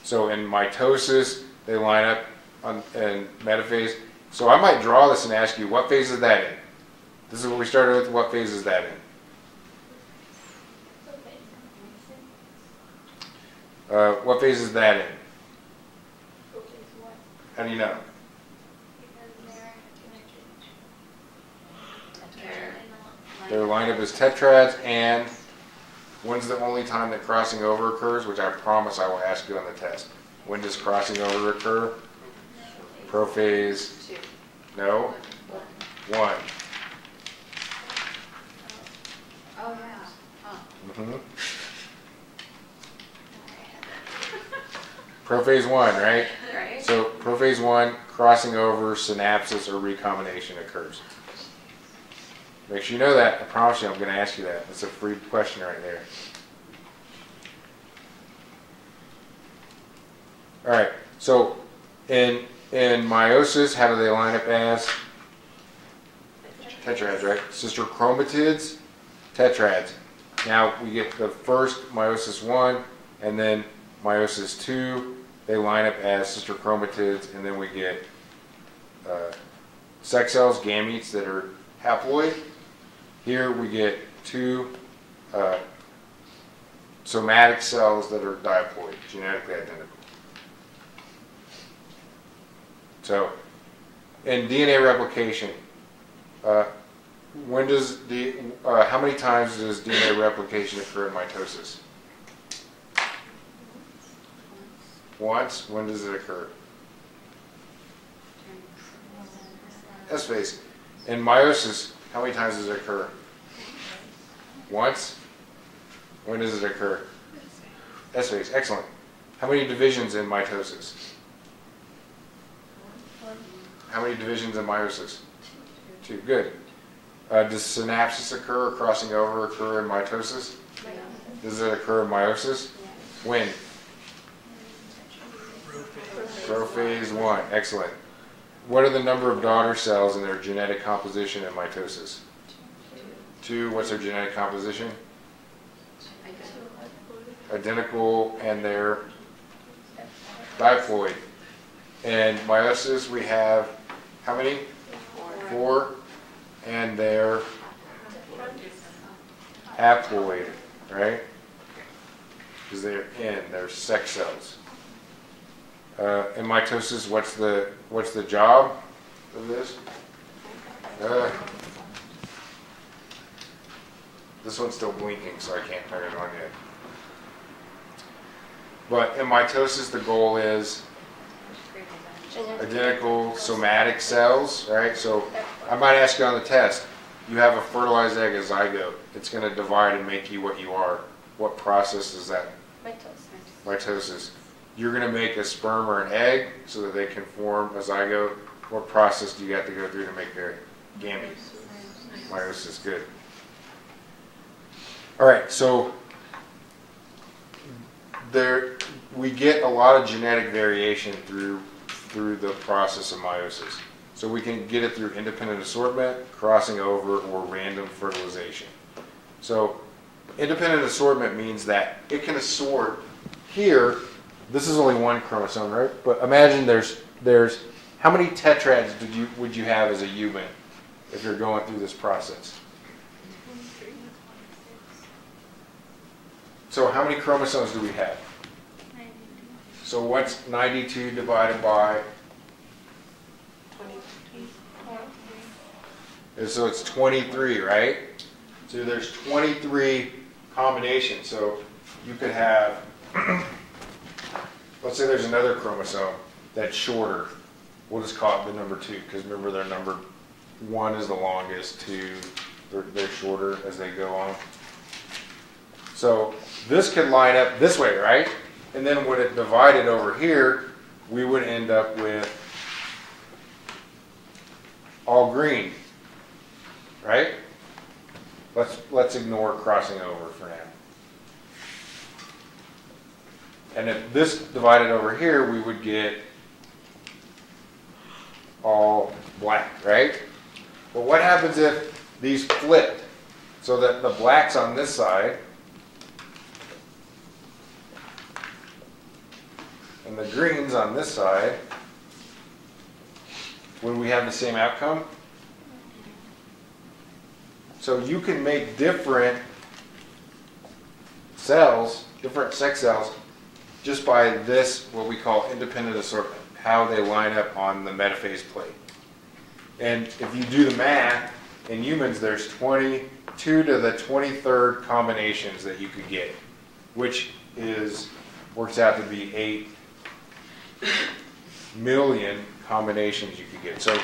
So in mitosis, they line up in metaphase. So I might draw this and ask you, what phase is that in? This is what we started with, what phase is that in? What phase is that in? How do you know? They're lined up as tetrads, and when's the only time that crossing over occurs? Which I promise I will ask you on the test. When does crossing over occur? Prophase? No? 1. Oh, yeah. Mm-hmm. Prophase 1, right? Right? So prophase 1, crossing over, synapsis, or recombination occurs. Make sure you know that. I promise you I'm going to ask you that. It's a free question right there. All right. So in meiosis, how do they line up as? Tetrads, right? Sister chromatids, tetrads. Now we get the first meiosis 1 and then meiosis 2. they line up as sister chromatids, and then we get sex cells, gametes that are haploid. Here we get 2 somatic cells that are diploid, genetically identical. So, in DNA replication, when does how many times does DNA replication occur in mitosis? Once. When does it occur? S phase. In meiosis, how many times does it occur? Once. When does it occur? S phase. Excellent. How many divisions in mitosis? How many divisions in meiosis? 2. Good. Does synapsis occur or crossing over occur in mitosis? Does it occur in meiosis? When? Prophase 1. Excellent. What are the number of daughter cells in their genetic composition in mitosis? 2. What's their genetic composition? Identical, and they're diploid. And meiosis, we have how many? 4. And they're haploid, right? Because they're sex cells. In mitosis, what's the job of this? This one's still blinking, so I can't turn it on yet. But in mitosis, the goal is identical somatic cells, right? So I might ask you on the test, you have a fertilized egg, a zygote. It's going to divide and make you what you are. What process is that? Mitosis. You're going to make a sperm or an egg so that they can form a zygote. What process do you have to go through to make their gametes? Meiosis. Good. All right, so we get a lot of genetic variation through the process of meiosis. So we can get it through independent assortment, crossing over, or random fertilization. So independent assortment means that it can assort here. This is only 1 chromosome, right? But imagine there's how many tetrads would you have as a human if you're going through this process? So how many chromosomes do we have? So what's 92 divided by? 23. So it's 23, right? So there's 23 combinations. So you could have, let's say there's another chromosome that's shorter. We'll just call it the number 2, because remember their number 1 is the longest, 2, they're shorter as they go on. So this could line up this way, right? And then when it divided over here, we would end up with all green, right? Let's ignore crossing over for now. And if this divided over here, we would get all black, right? But what happens if these flipped so that the black's on this side and the green's on this side? Would we have the same outcome? So you can make different cells, different sex cells, just by this, what we call independent assortment, how they line up on the metaphase plate. And if you do the math, in humans there's 22 to the 23rd combinations that you could get, which works out to be 8 million combinations you could get. So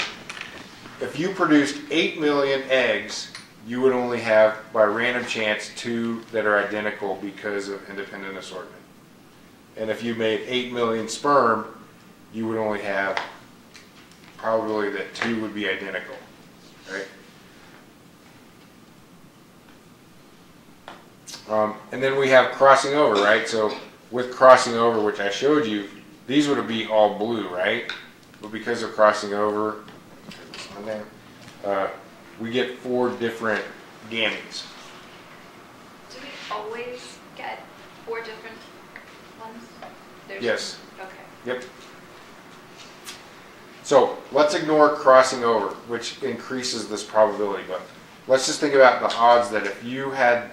if you produced 8 million eggs, you would only have, by random chance, 2 that are identical because of independent assortment. And if you made 8 million sperm, you would only have probability that 2 would be identical, right? And then we have crossing over, right? So with crossing over, which I showed you, these would be all blue, right? But because of crossing over, we get 4 different gametes. Do we always get 4 different ones? Yes. Okay. Yep. So let's ignore crossing over, which increases this probability, but let's just think about the odds that if you had,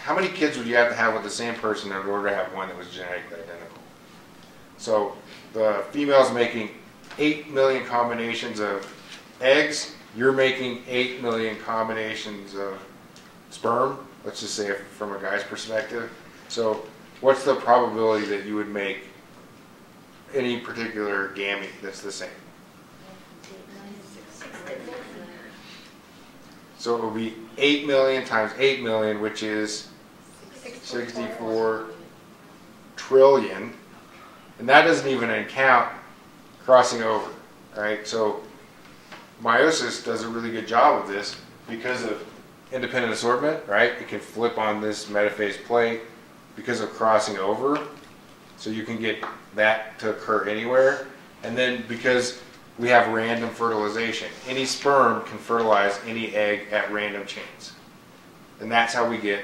how many kids would you have to have with the same person in order to have one that was genetically identical? So the female's making 8 million combinations of eggs, you're making 8 million combinations of sperm, let's just say from a guy's perspective. So what's the probability that you would make any particular gamete that's the same? So it will be 8 million times 8 million, which is 64 trillion. And that doesn't even account crossing over, right? So meiosis does a really good job of this because of independent assortment, right? It can flip on this metaphase plate because of crossing over. So you can get that to occur anywhere. And then because we have random fertilization, any sperm can fertilize any egg at random chance. And that's how we get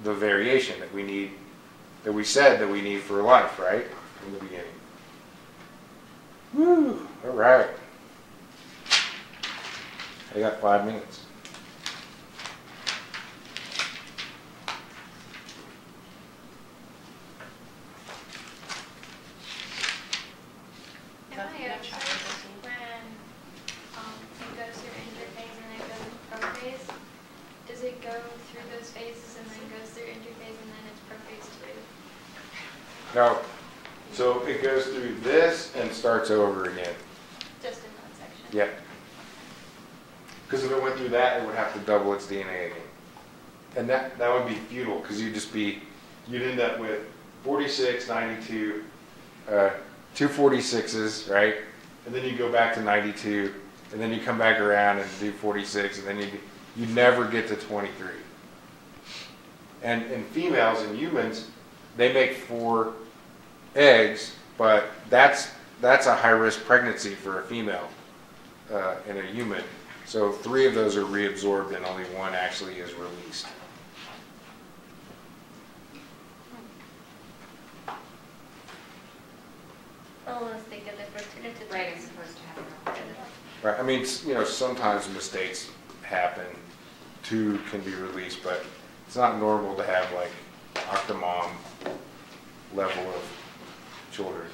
the variation that we need, that we said that we need for life, right? In the beginning. Woo, all right. I got 5 minutes. In meiosis, when it goes through interphase and then it goes into prophase, does it go through those phases and then goes through interphase and then it's prophase 2? No. So it goes through this and starts over again. Just in that section? Yeah. Because if it went through that, it would have to double its DNA again. And that would be futile because you'd end up with 46, 92, 246s, right? And then you go back to 92, and then you come back around and do 46, and then you never get to 23. And in females and humans, they make 4 eggs, but that's a high-risk pregnancy for a female in a human. So 3 of those are reabsorbed and only 1 actually is released. Unless they get the fertility Right, test. it's supposed to happen. Right. I mean, sometimes mistakes happen. 2 can be released, but it's not normal to have like octomom level of children.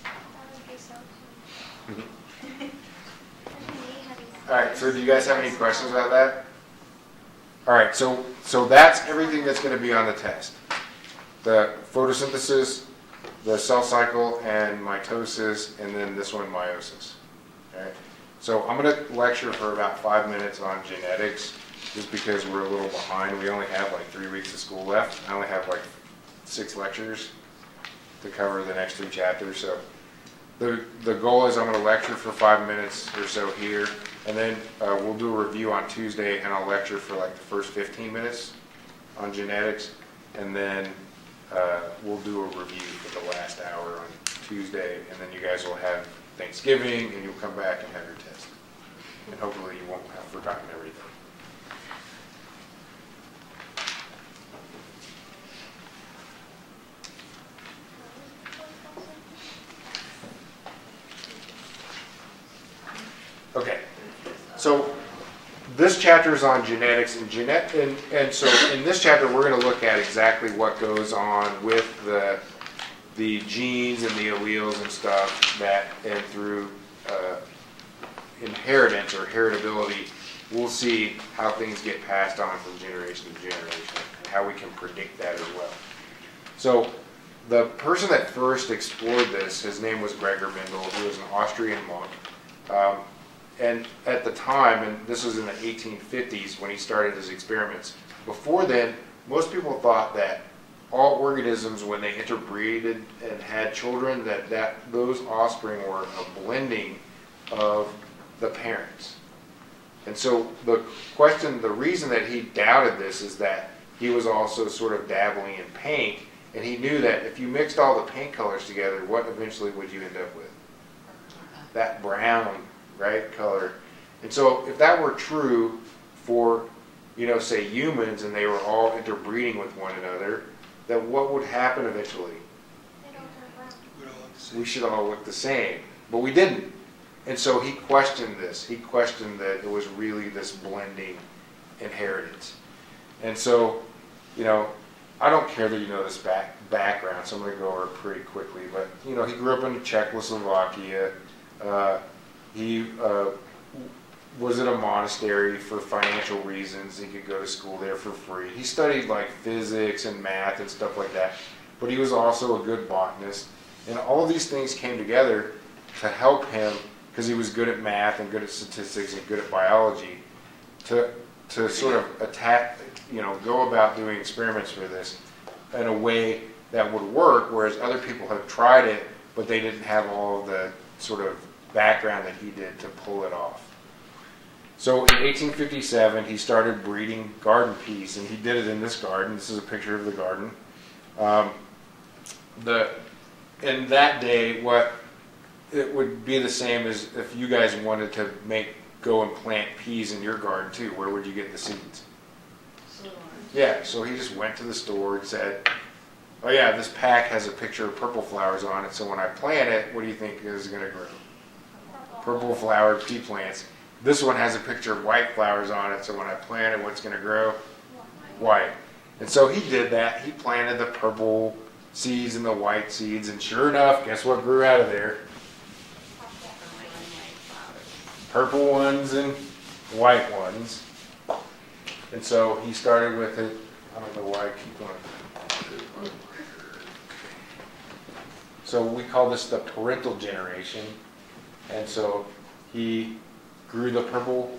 That would be so cool. All right. So do you guys have any questions about that? All right. So that's everything that's going to be on the test. The photosynthesis, the cell cycle, and mitosis, and then this one, meiosis. Okay. So I'm going to lecture for about 5 minutes on genetics, just because we're a little behind. We only have like 3 weeks of school left. I only have like 6 lectures to cover the next 3 chapters. So the goal is I'm going to lecture for 5 minutes or so here, and then we'll do a review on Tuesday, and I'll lecture for like the first 15 minutes on genetics, and then we'll do a review for the last hour on Tuesday, and then you guys will have Thanksgiving, and you'll come back and have your test. And hopefully you won't have forgotten everything. Okay, so this chapter is on genetics and so in this chapter we're going to look at exactly what goes on with the genes and the alleles and stuff that, and through inheritance or heritability, we'll see how things get passed on from generation to generation and how we can predict that as well. So the person that first explored this, his name was Gregor Mendel. He was an Austrian monk. And at the time, and this was in the 1850s when he started his experiments, before then, most people thought that all organisms, when they interbreeded and had children, that those offspring were a blending of the parents. And so the reason that he doubted this is that he was also sort of dabbling in paint, and he knew that if you mixed all the paint colors together, what eventually would you end up with? That brown, right, color. And so if that were true for, say humans, and they were all interbreeding with one another, then what would happen eventually? They don't have that. we should all look the same, but we didn't. And so he questioned this. He questioned that it was really this blending inheritance. And so, you know, I don't care that you know this background, so I'm going to go over it pretty quickly. But, you know, he grew up in Czechoslovakia. He was at a monastery for financial reasons. He could go to school there for free. He studied like physics and math and stuff like that. But he was also a good botanist. And all of these things came together to help him, because he was good at math and good at statistics and good at biology, to sort of attack, you know, go about doing experiments for this in a way that would work, whereas other people have tried it, but they didn't have all of the sort of background that he did to pull it off. So in 1857, he started breeding garden peas, and he did it in this garden. This is a picture of the garden. In that day, what it would be the same as if you guys wanted to go and plant peas in your garden too. Where would you get the seeds? Yeah, so he just went to the store and said, oh yeah, this pack has a picture of purple flowers on it, so when I plant it, what do you think is going to grow? Purple flowered pea plants. This one has a picture of white flowers on it, so when I plant it, what's going to grow? White. And so he did that. He planted the purple seeds and the white seeds, and sure enough, guess what grew out of there? Purple ones and white ones. And so he started with it. I don't know why I keep going. So we call this the parental generation. And so he grew the purple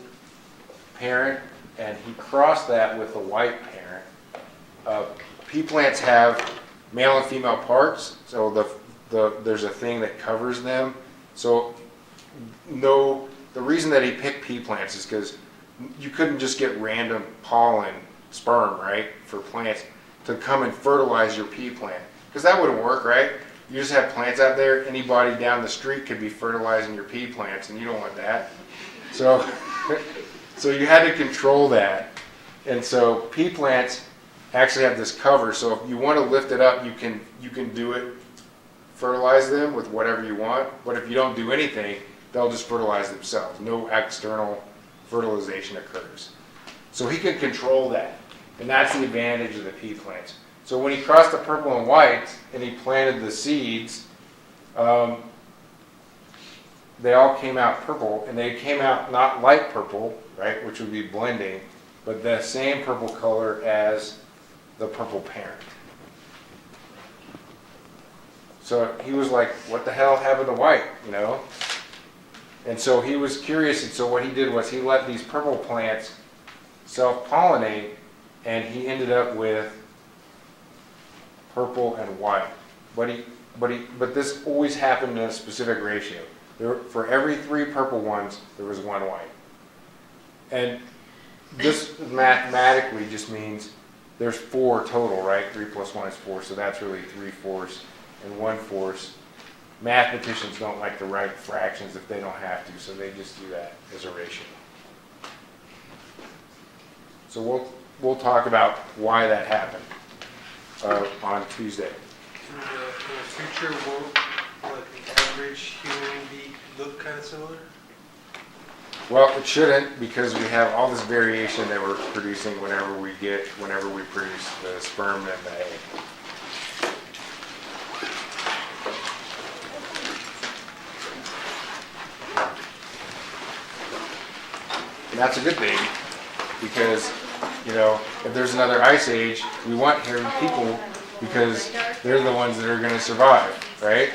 parent, and he crossed that with the white parent. Pea plants have male and female parts, so there's a thing that covers them. So the reason that he picked pea plants is because you couldn't just get random pollen, sperm, right, for plants to come and fertilize your pea plant, because that wouldn't work, right? You just have plants out there, anybody down the street could be fertilizing your pea plants, and you don't want that. So you had to control that. And so pea plants actually have this cover, so if you want to lift it up, you can do it, fertilize them with whatever you want, but if you don't do anything, they'll just fertilize themselves. No external fertilization occurs. So he could control that, and that's the advantage of the pea plants. So when he crossed the purple and white and he planted the seeds, they all came out purple, and they came out not light purple, right, which would be blending, but the same purple color as the purple parent. So he was like, what the hell happened to white, you know? And so he was curious, and so what he did was he let these purple plants self-pollinate, and he ended up with purple and white. But this always happened in a specific ratio. For every 3 purple ones, there was 1 white. And this mathematically just means there's 4 total, right? 3 plus 1 is 4, so that's really 3/4 and 1/4. Mathematicians don't like to write fractions if they don't have to, so they just do that as a ratio. So we'll talk about why that happened on Tuesday. In the future, will the average human being look kind of similar? Well, it shouldn't, because we have all this variation that we're producing whenever we produce the sperm and the egg. And that's a good thing, because, you know, if there's another ice age, we want hairy people because they're the ones that are going to survive, right?